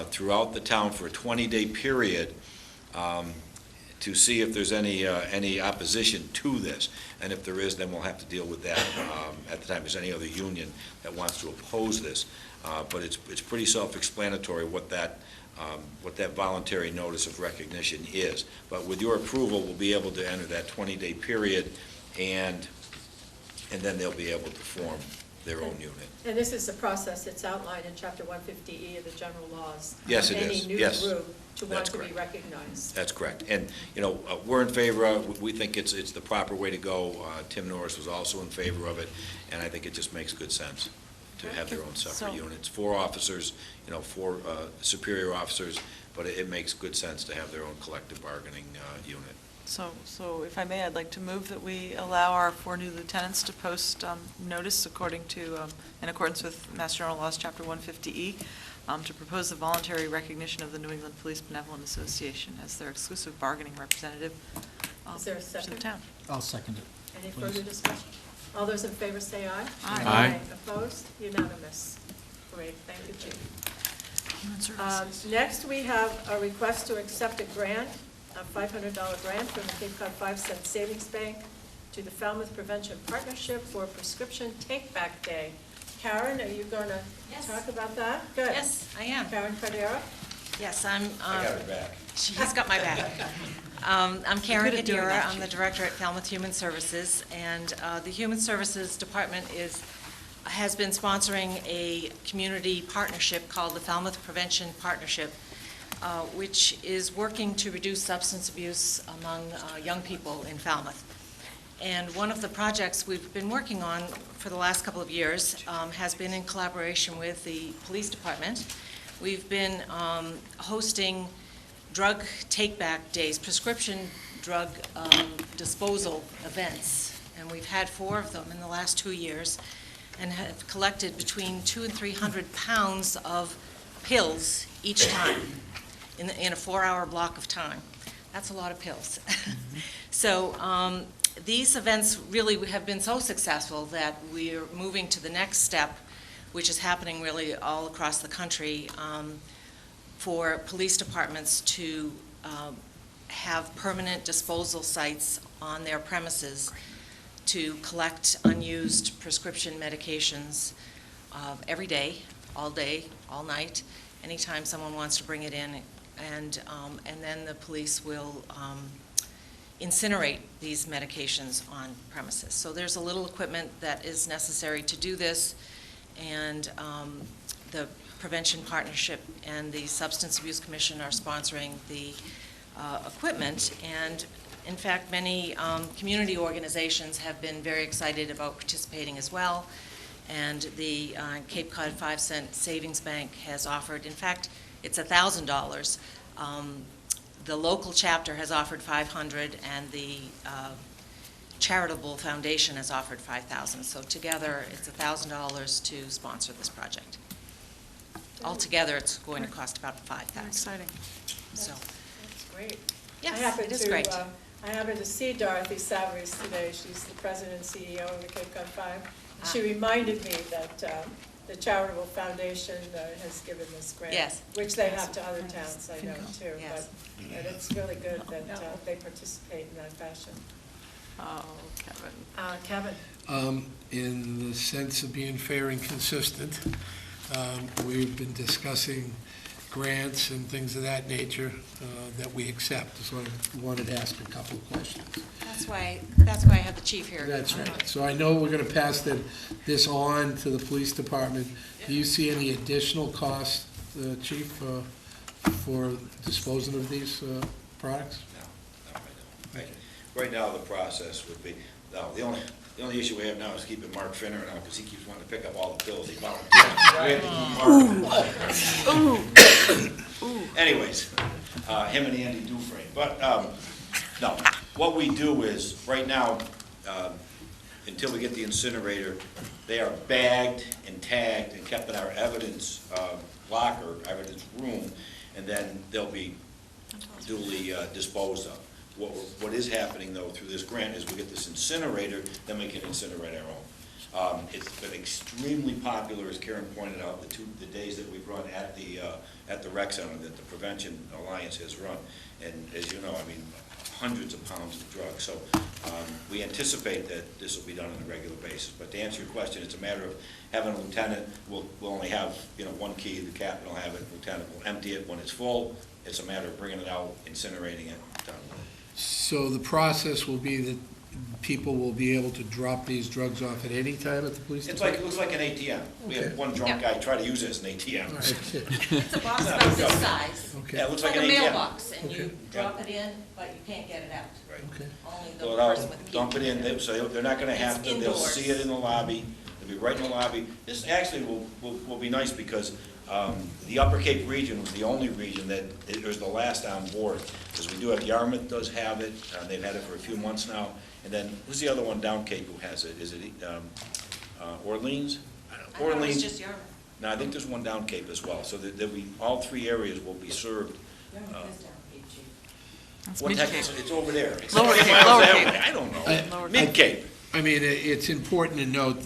throughout the town for a 20-day period to see if there's any opposition to this. And if there is, then we'll have to deal with that at the time there's any other union that wants to oppose this. But it's pretty self-explanatory what that voluntary notice of recognition is. But with your approval, we'll be able to enter that 20-day period, and then they'll be able to form their own unit. And this is the process that's outlined in Chapter 150E of the general laws. Yes, it is. Any new Yes. group to want That's to be correct. recognized. That's correct. And, you know, we're in favor of, we think it's the proper way to go. Tim Norris was also in favor of it, and I think it just makes good sense to have their own separate units. 4 officers, 4 superior officers, but it makes good sense to have their own collective bargaining unit. So if I may, I'd like to move that we allow our 4 new lieutenants to post notice in accordance with Mass General Laws, Chapter 150E, to propose the voluntary recognition of the New England Police Benevolent Association as their exclusive bargaining representative Is there a second? I'll second it. Any please. further discussion? All those in favor say aye. Aye. Aye. Opposed? Unanimous. Great, thank you, Chief. Next, we have a request to accept a grant, a $500 grant from the Cape Cod 5-Cent Savings Bank to the Falmouth Prevention Partnership for Prescription Take-Back Day. Karen, are you going to talk about that? Good. Yes, I am. Karen Cardera? Yes, I'm. I got her back. She's got my back. I'm Karen good at doing Cardera. that. I'm the director at Falmouth Human Services, and the Human Services Department has been sponsoring a community partnership called the Falmouth Prevention Partnership, which is working to reduce substance abuse among young people in Falmouth. And one of the projects we've been working on for the last couple of years has been in collaboration with the police department. We've been hosting drug take-back days, prescription drug disposal events, and we've had 4 of them in the last 2 years, and have collected between 200 and 300 pounds of pills each time in a 4-hour block of time. That's a lot of pills. So these events really have been so successful that we're moving to the next step, which is happening really all across the country, for police departments to have permanent disposal sites on their premises to collect unused prescription medications every day, all night, anytime someone wants to bring it in, and then the police will incinerate these medications on premises. So there's a little equipment that is necessary to do this, and the Prevention Partnership and the Substance Abuse Commission are sponsoring the equipment, and in fact, many community organizations have been very excited about participating as well, and the Cape Cod 5-Cent Savings Bank has offered, in fact, it's $1,000. The local chapter has offered $500, and the charitable foundation has offered $5,000. So together, it's $1,000 to sponsor this project. Altogether, it's going to cost about $5,000. Exciting. So, That's great. Yes, it is great. I happened to see Dorothy Savarese today. She's the president and CEO of the Cape Cod 5. She reminded me that the charitable foundation has given this grant, Yes. which they have to other towns, I know, too. Yes. But it's really good that they participate in that fashion. Oh, Kevin. Kevin? In the sense of being fair and consistent, we've been discussing grants and things of that nature that we accept. So I wanted to ask a couple of questions. That's why I have the chief here. That's right. So I know we're going to pass this on to the police department. Do you see any additional costs, Chief, for disposing of these products? No, I don't. Right now, the process would be, no, the only issue we have now is keeping Mark Finner now, because he keeps wanting to pick up all the pills he volunteers. Anyways, him and Andy Dufresne. But, no, what we do is, right now, until we get the incinerator, they are bagged and tagged and kept in our evidence locker, evidence room, and then they'll be duly disposed of. What is happening, though, through this grant is we get this incinerator, then we can incinerate our own. It's been extremely popular, as Karen pointed out, the days that we've run at the rec center that the Prevention Alliance has run. And as you know, I mean, hundreds of pounds of drugs. So we anticipate that this will be done on a regular basis. But to answer your question, it's a matter of having a lieutenant. We'll only have one key. The captain will have it. The lieutenant will empty it when it's full. It's a matter of bringing it out, incinerating it, done. So the process will be that people will be able to drop these drugs off at any time at the police department? It looks like an ATM. We had one drunk guy try to use it as an ATM. It's a box about this size. Okay. Yeah, it looks It's like an a ATM. mailbox, and you drop it in, but you can't get it out. Right. Okay. Only the Pull it person out, with the key. dump it in, so they're not gonna have to, they'll indoors. see it in the lobby, they'll be right in the lobby. This actually will be nice because the Upper Cape region was the only region that, it was the last on board. Because we do have, Yarmouth does have it, they've had it for a few months now. And then, who's the other one down Cape who has it? Is it Orleans? I thought it was just Yarmouth. No, I think there's one down Cape as well. So that all 3 areas will be served. Yarmouth is down Cape, Chief. It's What the heck, Mid-Cape. it's over there. It's Lower 20 Cape, miles Lower that Cape. way. I don't know. Mid-Cape. I mean, it's important to note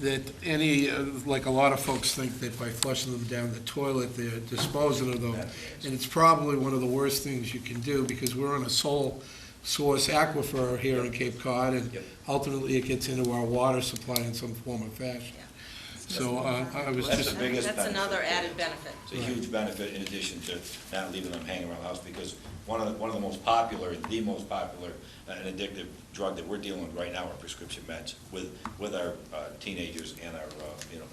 that any, like a lot of folks think that by flushing them down the toilet, they're disposing of them. And it's probably one of the worst things you can do, because we're on a sole source aquifer here in Cape Cod, and ultimately it gets into our water supply in some form or fashion. So I was That's just... the biggest That's benefit. another added benefit. It's a huge benefit in addition to not leaving them hanging around the house, because one of the most popular, the most popular and addictive drug that we're dealing with right now are prescription meds with our teenagers and our,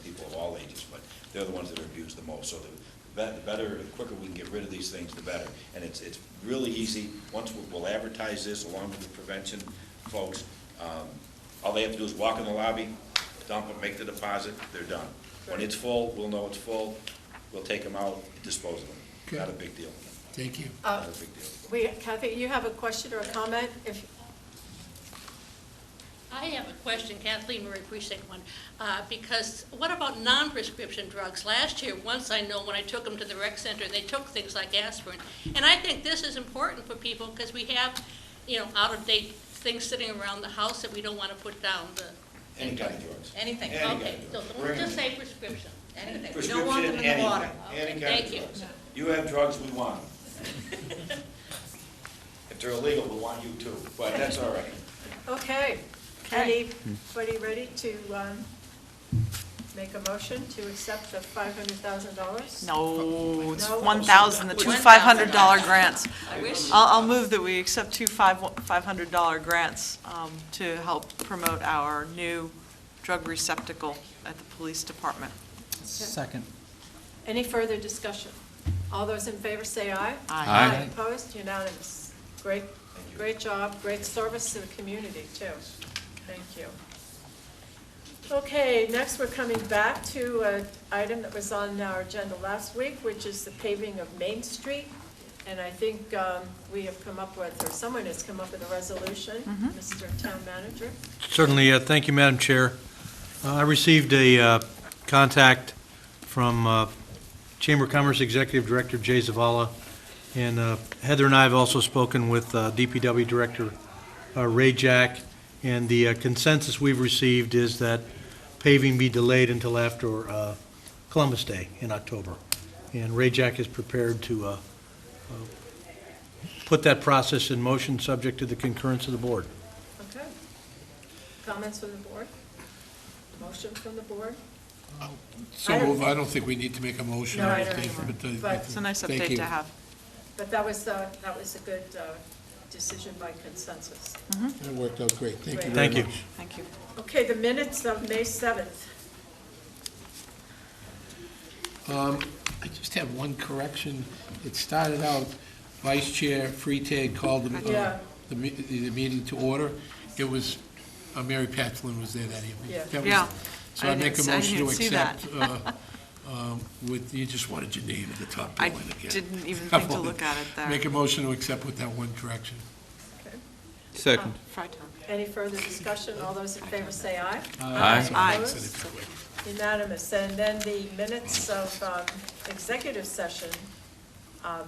people of all ages, but they're the ones that are abused the most. So the better, the quicker we can get rid of these things, the better. And it's really easy. Once we'll advertise this along with the prevention folks, all they have to do is walk in the lobby, dump them, make the deposit, they're done. When it's full, we'll know it's full, we'll take them out, dispose of them. Okay. Not a big deal. Thank you. Not a big deal. Kathy, you have a question or a comment? I have a question, Kathleen Murray, Precinct 1, because what about non-prescription drugs? Last year, once I know, when I took them to the rec center, they took things like aspirin. And I think this is important for people because we have, out-of-date things sitting around the house that we don't want to put down. Any kind of drugs. Anything. Any kind Okay, of so drugs. we'll just say prescription. Anything. We don't want them in the Prescription, water. anything. Any kind Thank of you. drugs. You have drugs, we want them. If they're illegal, we want you too, but that's all right. Okay. Anybody ready to make a motion to accept the $500,000? No, it's No? 1,000, the two $500 grants. I'll move that we accept two $500 grants to help promote our new drug receptacle at the police department. Second. Any further discussion? All those in favor say aye. Aye. Opposed? Unanimous. Great job, great service to the community, too. Thank you. Okay, next we're coming back to an item that was on our agenda last week, which is the paving of Main Street. And I think we have come up with, or someone has come up with a resolution, Mr. Town Manager. Certainly, thank you, Madam Chair. I received a contact from Chamber of Commerce Executive Director Jay Zavala, and Heather and I have also spoken with DPW Director Ray Jack, and the consensus we've received is that paving be delayed until after Columbus Day in October. And Ray Jack is prepared to put that process in motion, subject to the concurrence of the board. Okay. Comments from the board? Motion from the board? So move. I don't think we need to make a motion. No, I I don't think, either. but, It's a nice thank update you. to have. But that was a good decision by consensus. That worked out great. Thank you Great. very Thank you. much. Thank you. Okay, the minutes of May 7th. I just have one correction. It started out, Vice Chair Freitag called Yeah. the meeting to order. It was, Mary Pat Flynn was there that evening. Yeah. That was- Yeah. So I make a motion to didn't see that. accept, with, you just wanted your name at the top. I billing again. didn't even think to look at it there. Make a motion to accept with that one correction. Second. Any further discussion? All those in favor say aye. Aye. Aye. Opposed? Unanimous. And then the minutes of executive session,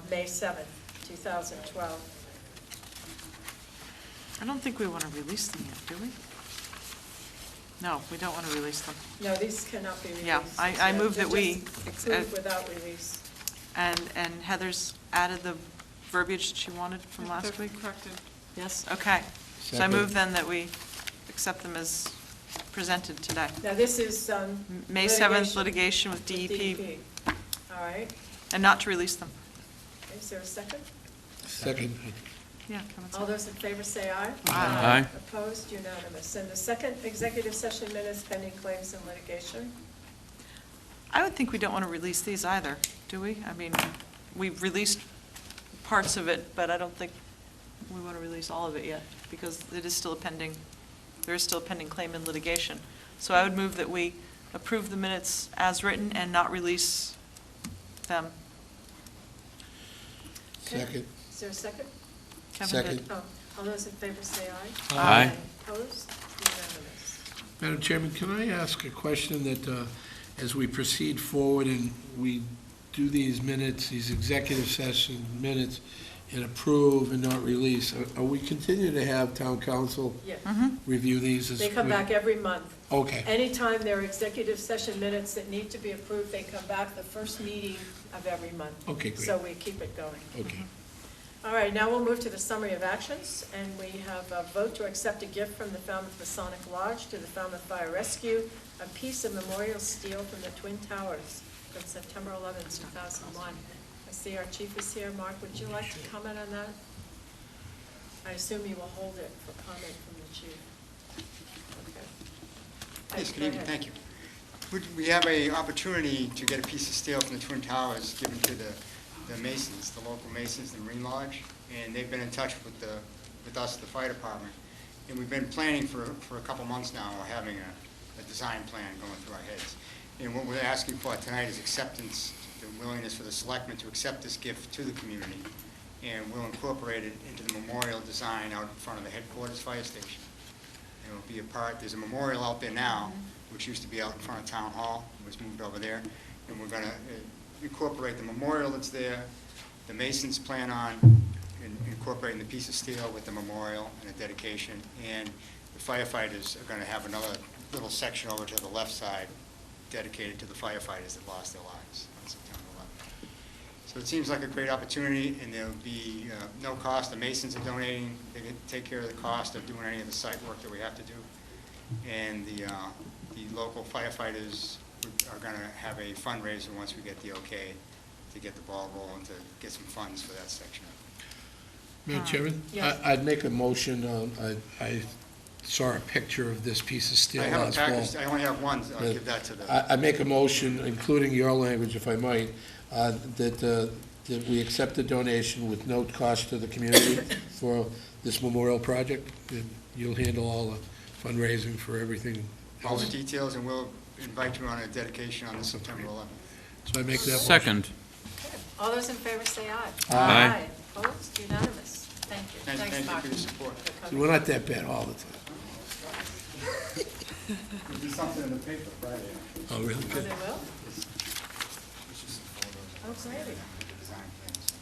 May 7th, 2012. I don't think we want to release them yet, do we? No, we don't want to release them. No, these cannot be released. Yeah, I move that we, Approved without release. and Heather's added the verbiage she wanted from last week? Corrected. Yes, okay. So I Second. move then that we accept them as presented today. Now, this is May 7th litigation with DEP, DEP. All right. and not to release them. Is there a second? Second. Yeah, come on. All those in favor say aye. Aye. Opposed? Unanimous. And the second executive session minutes pending claims and litigation. I would think we don't want to release these either, do we? I mean, we've released parts of it, but I don't think we want to release all of it yet, because it is still a pending, there is still a pending claim in litigation. So I would move that we approve the minutes as written and not release them. Okay. Second. Is there a second? Kevin did. Second. Oh, all those in favor say aye. Aye. Opposed? Unanimous. Madam Chairman, can I ask a question that, as we proceed forward and we do these minutes, these executive session minutes, and approve and not release, are we continue to have town council Yeah. review these? They come back every month. Okay. Anytime there are executive session minutes that need to be approved, they come back the first meeting of every month. Okay, great. So we keep it going. Okay. All right, now we'll move to the summary of actions, and we have a vote to accept a gift from the Falmouth Masonic Lodge to the Falmouth Fire Rescue, a piece of memorial steel from the Twin Towers from September 11, 2001. I see our chief is here. Mark, would you like to comment on that? I assume you will hold it for comment from the chief. Okay. Yes, good evening, thank you. We have an opportunity to get a piece of steel from the Twin Towers given to the Masons, the local Masons, the Marine Lodge, and they've been in touch with us, the fire department. And we've been planning for a couple months now, we're having a design plan going through our heads. And what we're asking for tonight is acceptance, the willingness for the selectmen to accept this gift to the community, and we'll incorporate it into the memorial design out in front of the headquarters fire station. And it'll be a part, there's a memorial out there now, which used to be out in front of Town Hall, it was moved over there, and we're going to incorporate the memorial that's there. The Masons plan on incorporating the piece of steel with the memorial and a dedication, and the firefighters are going to have another little section over to the left side dedicated to the firefighters that lost their lives on September 11th. So it seems like a great opportunity, and there'll be no cost. The Masons are donating. They can take care of the cost of doing any of the site work that we have to do. And the local firefighters are going to have a fundraiser once we get the okay to get the ball rolling, to get some funds for that section. Madam Chairman? Yes. I'd make a motion, I saw a picture of this piece of steel I have a last fall. package, I only have one, so I'll give that to the... I make a motion, including your language, if I might, that we accept the donation with no cost to the community for this memorial project, and you'll handle all the fundraising for everything all else. the details, and we'll invite you on a dedication on the September 11th. So I make that motion. Second. All those in favor say aye. Aye. Opposed? Unanimous. Thank you. Thank you Mark. for your support. See, we're not that bad all the time. There'll be something in the paper Friday. Oh, really? Oh, they will? Oh, great. Design plans.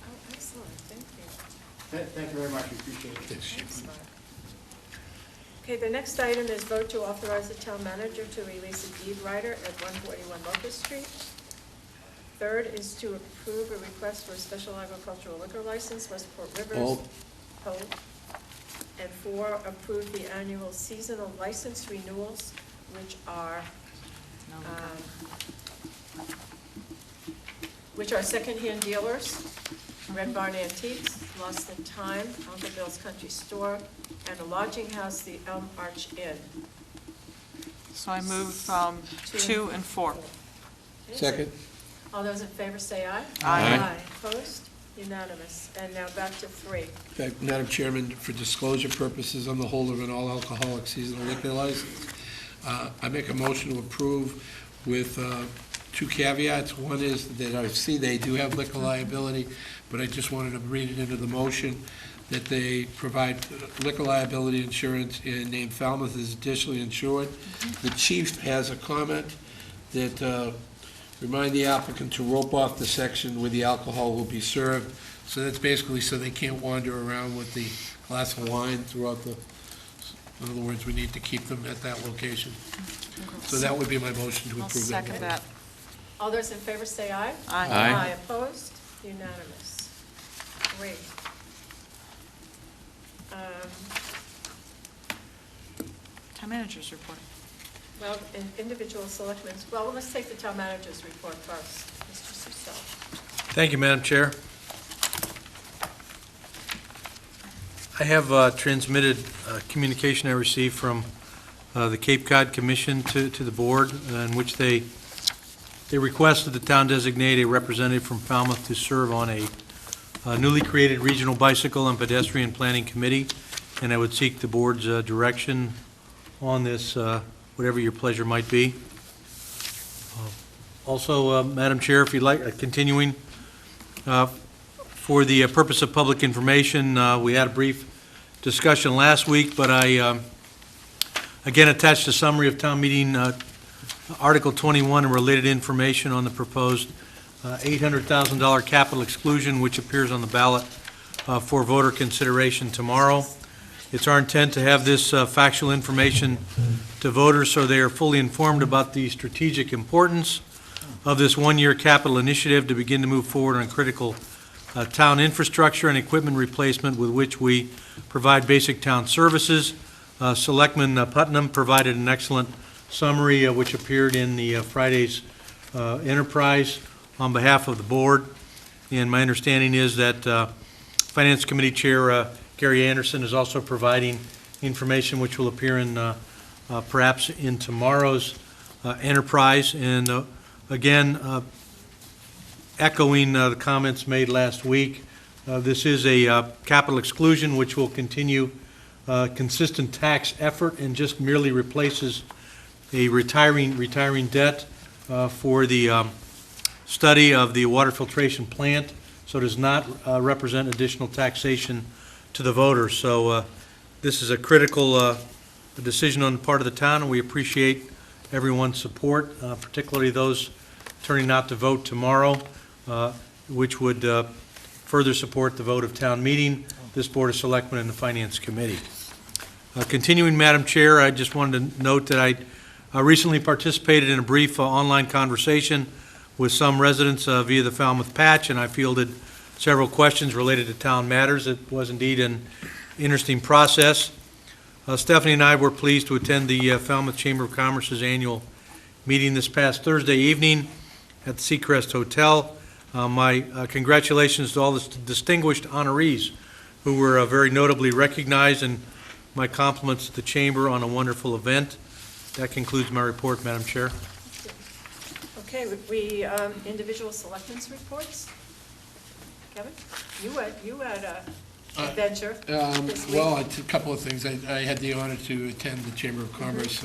Oh, excellent. Thank you. Thank you very much, we appreciate it. Thanks, Mark. Okay, the next item is vote to authorize the town manager to release a deed rider at 141 Locust Street. Third is to approve a request for a special agricultural liquor license, Westport Rivers. Hold. And four, approve the annual seasonal license renewals, which are secondhand dealers, Red Barn Antiques, Lost in Time, Uncle Bill's Country Store, and a lodging house, the Elm Arch Inn. So I move 2 and 4. Second. All those in favor say aye. Aye. Opposed? Unanimous. And now back to 3. In fact, Madam Chairman, for disclosure purposes, I'm the holder of an all-alcoholic seasonal liquor license. I make a motion to approve with 2 caveats. One is that I see they do have liquor liability, but I just wanted to read it into the motion, that they provide liquor liability insurance and name Falmouth as additionally insured. The chief has a comment that remind the applicant to rope off the section where the alcohol will be served. So that's basically so they can't wander around with the glass of wine throughout the, in other words, we need to keep them at that location. So that would be my motion to I'll approve that. second that. All those in favor say aye. Aye. Aye. Opposed? Unanimous. Great. Town manager's report. Well, individual selectmen, well, let's take the town manager's report first. Mr. Susel. Thank you, Madam Chair. I have transmitted communication I received from the Cape Cod Commission to the board, in which they requested the town designate a representative from Falmouth to serve on a newly created regional bicycle and pedestrian planning committee, and I would seek the board's direction on this, whatever your pleasure might be. Also, Madam Chair, if you'd like, continuing, for the purpose of public information, we had a brief discussion last week, but I again attached a summary of town meeting Article 21 and related information on the proposed $800,000 capital exclusion, which appears on the ballot for voter consideration tomorrow. It's our intent to have this factual information to voters so they are fully informed about the strategic importance of this one-year capital initiative to begin to move forward on critical town infrastructure and equipment replacement with which we provide basic town services. Selectman Putnam provided an excellent summary which appeared in the Friday's Enterprise on behalf of the board. And my understanding is that Finance Committee Chair Gary Anderson is also providing information which will appear in perhaps in tomorrow's Enterprise. And again, echoing the comments made last week, this is a capital exclusion which will continue consistent tax effort and just merely replaces a retiring debt for the study of the water filtration plant, so it does not represent additional taxation to the voters. So this is a critical decision on the part of the town, and we appreciate everyone's support, particularly those turning out to vote tomorrow, which would further support the vote of town meeting, this Board of Selectmen, and the Finance Committee. Continuing, Madam Chair, I just wanted to note that I recently participated in a brief online conversation with some residents via the Falmouth Patch, and I fielded several questions related to town matters. It was indeed an interesting process. Stephanie and I were pleased to attend the Falmouth Chamber of Commerce's annual meeting this past Thursday evening at the Seacrest Hotel. My congratulations to all the distinguished honorees who were very notably recognized, and my compliments to the Chamber on a wonderful event. That concludes my report, Madam Chair. Okay, we individual selectmen's reports. Kevin, you had a adventure this week. Well, a couple of things. I had the honor to attend the Chamber of Commerce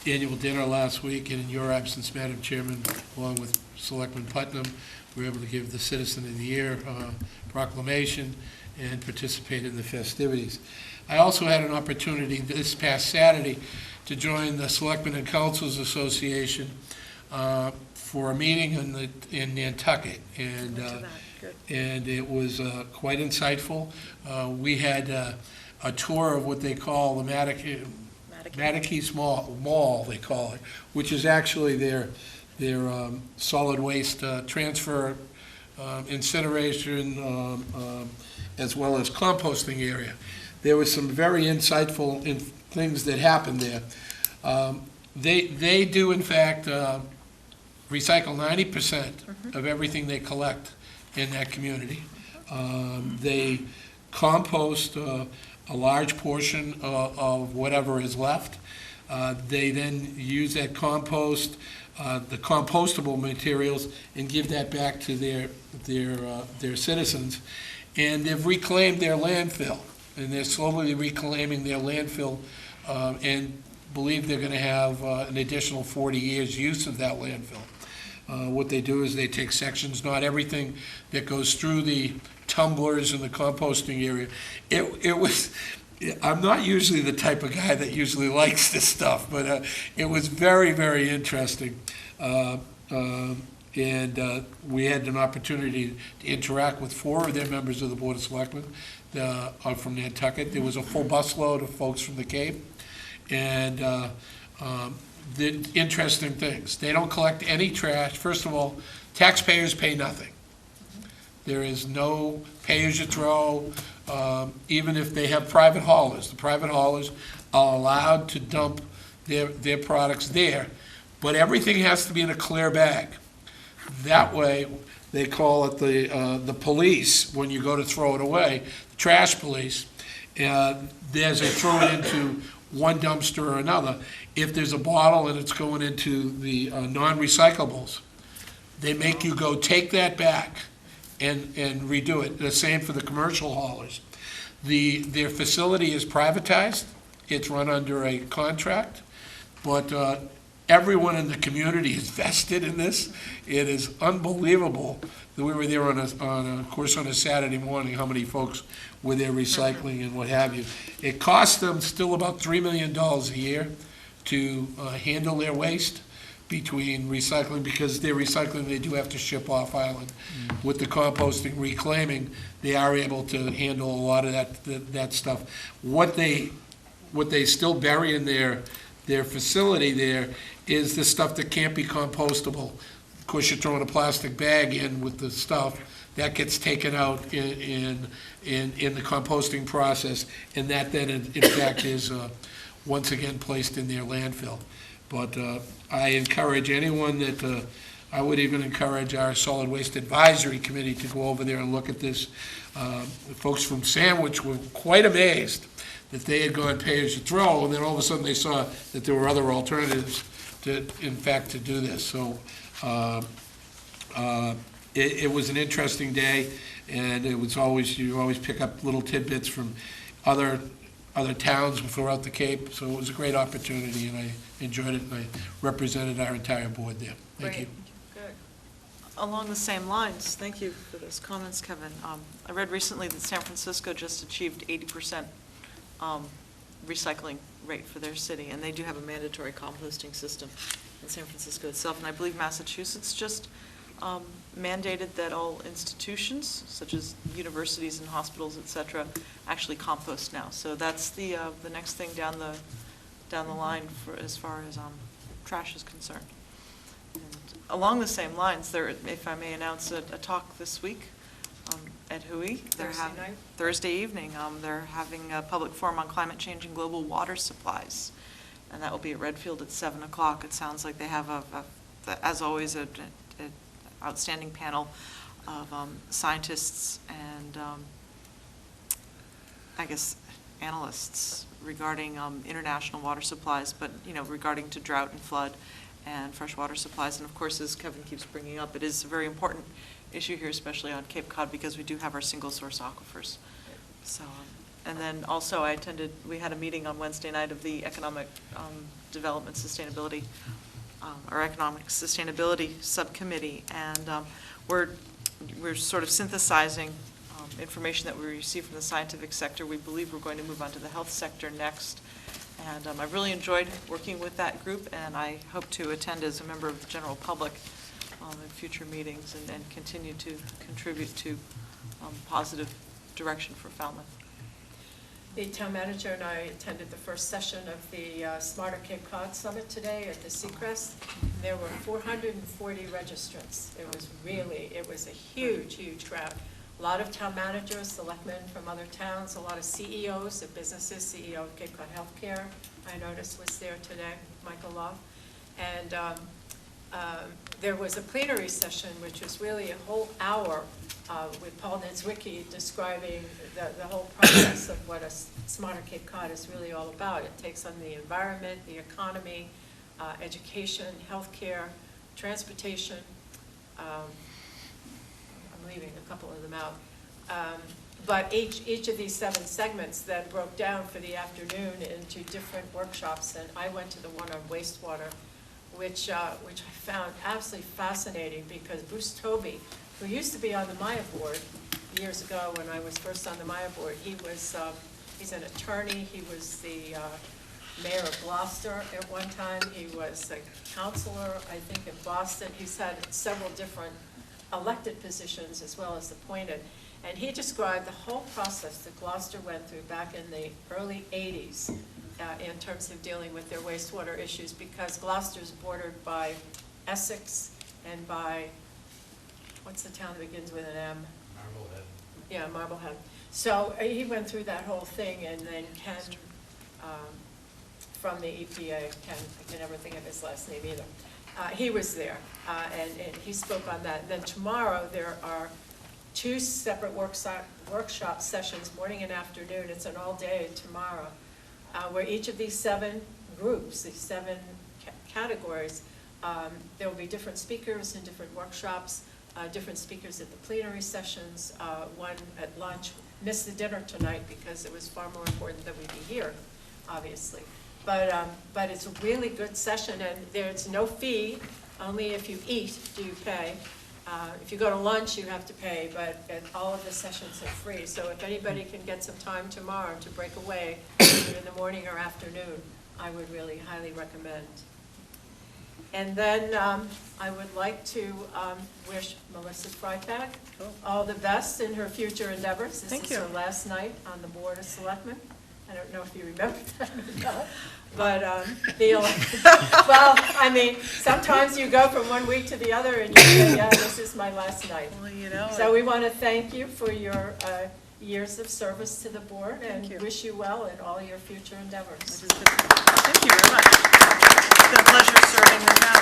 annual dinner last week, and in your absence, Madam Chairman, along with Selectman Putnam, we were able to give the Citizen of the Year proclamation and participate in the festivities. I also had an opportunity this past Saturday to join the Selectmen and Councils Association for a meeting in Nantucket, and it was quite insightful. We had a tour of what they call the Mattakese Mall, they call it, which is actually their solid waste transfer, incineration, as well as composting area. There was some very insightful things that happened there. They do, in fact, recycle 90% of everything they collect in that community. They compost a large portion of whatever is left. They then use that compost, the compostable materials, and give that back to their citizens. And they've reclaimed their landfill, and they're slowly reclaiming their landfill, and believe they're going to have an additional 40 years use of that landfill. What they do is they take sections, not everything that goes through the tumblers in the composting area. I'm not usually the type of guy that usually likes this stuff, but it was very, very interesting. And we had an opportunity to interact with 4 of their members of the Board of Selectmen from Nantucket. There was a full busload of folks from the Cape. And the interesting things. They don't collect any trash. First of all, taxpayers pay nothing. There is no pay-as-you-throw, even if they have private haulers. The private haulers are allowed to dump their products there, but everything has to be in a clear bag. That way, they call it the police when you go to throw it away, the trash police. They throw it into one dumpster or another. If there's a bottle and it's going into the non-recyclables, they make you go take that back and redo it. The same for the commercial haulers. Their facility is privatized. It's run under a contract, but everyone in the community is vested in this. It is unbelievable. We were there on a Saturday morning, how many folks were there recycling and what have you. It costs them still about $3 million a year to handle their waste, between recycling, because they're recycling, they do have to ship off island. With the composting, reclaiming, they are able to handle a lot of that stuff. What they still bury in their facility there is the stuff that can't be compostable. Of course, you're throwing a plastic bag in with the stuff, that gets taken out in the composting process, and that then in fact is once again placed in their landfill. But I encourage anyone that, I would even encourage our Solid Waste Advisory Committee to go over there and look at this. The folks from Sandwich were quite amazed that they had gone pay-as-you-throw, and then all of a sudden they saw that there were other alternatives to, in fact, to do this. So it was an interesting day, and it was always, you always pick up little tidbits from other towns throughout the Cape, so it was a great opportunity, and I enjoyed it, and I represented our entire board there. Thank you. Good. Along the same lines, thank you for those comments, Kevin. I read recently that San Francisco just achieved 80% recycling rate for their city, and they do have a mandatory composting system in San Francisco itself, and I believe Massachusetts just mandated that all institutions, such as universities and hospitals, et cetera, actually compost now. So that's the next thing down the line for as far as trash is concerned. And along the same lines, there, if I may announce a talk this week at Hui. Thursday evening. They're having a public forum on climate change and global water supplies, and that will be at Redfield at 7 o'clock. It sounds like they have as always, an outstanding panel of scientists and I guess analysts regarding international water supplies, but regarding to drought and flood and freshwater supplies. And of course, as Kevin keeps bringing up, it is a very important issue here, especially on Cape Cod, because we do have our single source aquifers. So, and then also we had a meeting on Wednesday night of the Economic Development Sustainability our Economic Sustainability Subcommittee, and we're sort of synthesizing information that we received from the scientific sector. We believe we're going to move on to the health sector next, and I've really enjoyed working with that group, and I hope to attend as a member of the general public in future meetings and continue to contribute to positive direction for Falmouth. The town manager and I attended the first session of the Smarter Cape Cod Summit today at the Seacrest. There were 440 registrants. It was a huge, huge crowd. A lot of town managers, selectmen from other towns, a lot of CEOs of businesses, CEO of Cape Cod Healthcare, I noticed was there today, Michael Love. And there was a plenary session, which was really a whole hour with Paul Niedzwiecki describing the whole process of what a Smarter Cape Cod is really all about. It takes on the environment, the economy, education, healthcare, transportation. I'm leaving a couple of them out. But each of these 7 segments then broke down for the afternoon into different workshops, and I went to the one on wastewater, which I found absolutely fascinating, because Bruce Tovey, who used to be on the Maya board years ago when I was first on the Maya board, he's an attorney. He was the mayor of Gloucester at one time. He was a counselor, I think, in Boston. He's had several different elected positions as well as appointed. And he described the whole process that Gloucester went through back in the early 80s in terms of dealing with their wastewater issues, because Gloucester's bordered by Essex and by, what's the town that begins with an M? Marblehead. Yeah, Marblehead. So he went through that whole thing, and then Ken from the EPA, I can never think of his last name either. He was there, and he spoke on that. And then tomorrow there are 2 separate workshop sessions, morning and afternoon. It's an all-day tomorrow, where each of these 7 groups, these 7 categories, there will be different speakers in different workshops, different speakers at the plenary sessions, one at lunch. Missed the dinner tonight because it was far more important that we be here, obviously. But it's a really good session, and there's no fee. Only if you eat do you pay. If you go to lunch, you have to pay, but all of the sessions are free. So if anybody can get some time tomorrow to break away, either in the morning or afternoon, I would really highly recommend. And then I would like to wish Melissa Freitag all the best in her future endeavors. Thank This you. is her last night on the Board of Selectmen. I don't know if you remember that or not, but well, I mean, sometimes you go from one week to the other and you say, yeah, this is my last night. Well, you know. So we want to thank you for your years of service to the board and wish you well in all your future endeavors. Thank you very much. It's been a pleasure serving the town.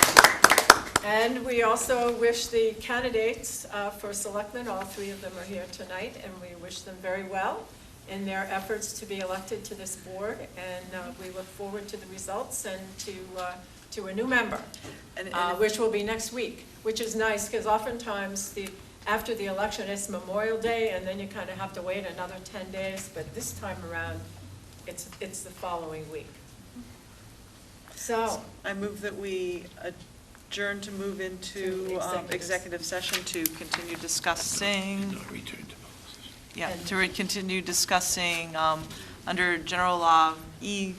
And we also wish the candidates for selectmen, all three of them are here tonight, and we wish them very well in their efforts to be elected to this board, and we look forward to the results and to a new member, which will be next week, which is nice, because oftentimes after the election, it's Memorial Day, and then you kind of have to wait another 10 days, but this time around, it's the following week. So I move that we adjourn to move into executive session to continue discussing. Yeah, to continue discussing under General Law E,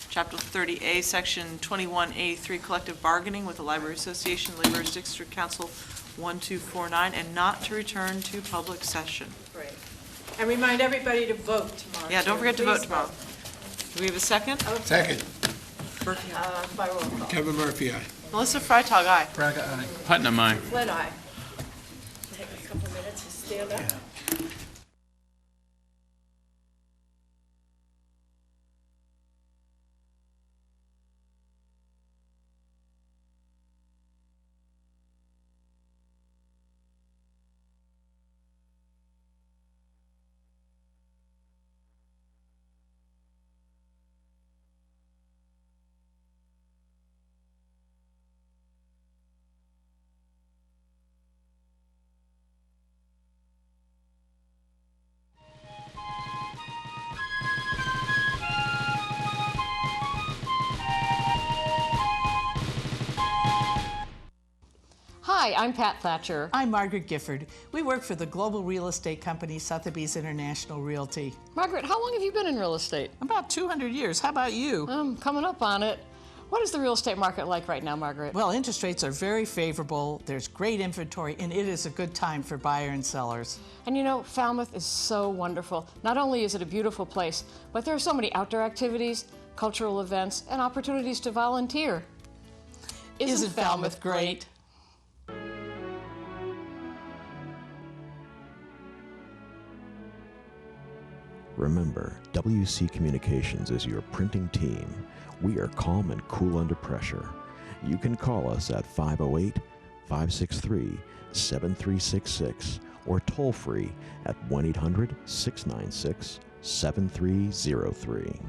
Chapter 30A, Section 21A3, collective bargaining with the Library Association, Laborers District Council 1249, and not to return to public session. Great. And remind everybody to vote tomorrow. Yeah, don't forget to vote Please tomorrow. Do we have a second? Second. By roll call. Kevin Murphy, aye. Melissa Freitag, aye. Braga, aye. Putnam, aye. Flynn, aye. Take a couple minutes to stand up. Hi, I'm Pat Thatcher. I'm Margaret Gifford. We work for the global real estate company Sotheby's International Realty. Margaret, how long have you been in real estate? About 200 years. How about you? I'm coming up on it. What is the real estate market like right now, Margaret? Well, interest rates are very favorable. There's great inventory, and it is a good time for buyer and sellers. And you know, Falmouth is so wonderful. Not only is it a beautiful place, but there are so many outdoor activities, cultural events, and opportunities to volunteer. Isn't Falmouth great? Remember, WC Communications is your printing team. We are calm and cool under pressure. You can call us at 508-563-7366 or toll free at 1-800-696-7303.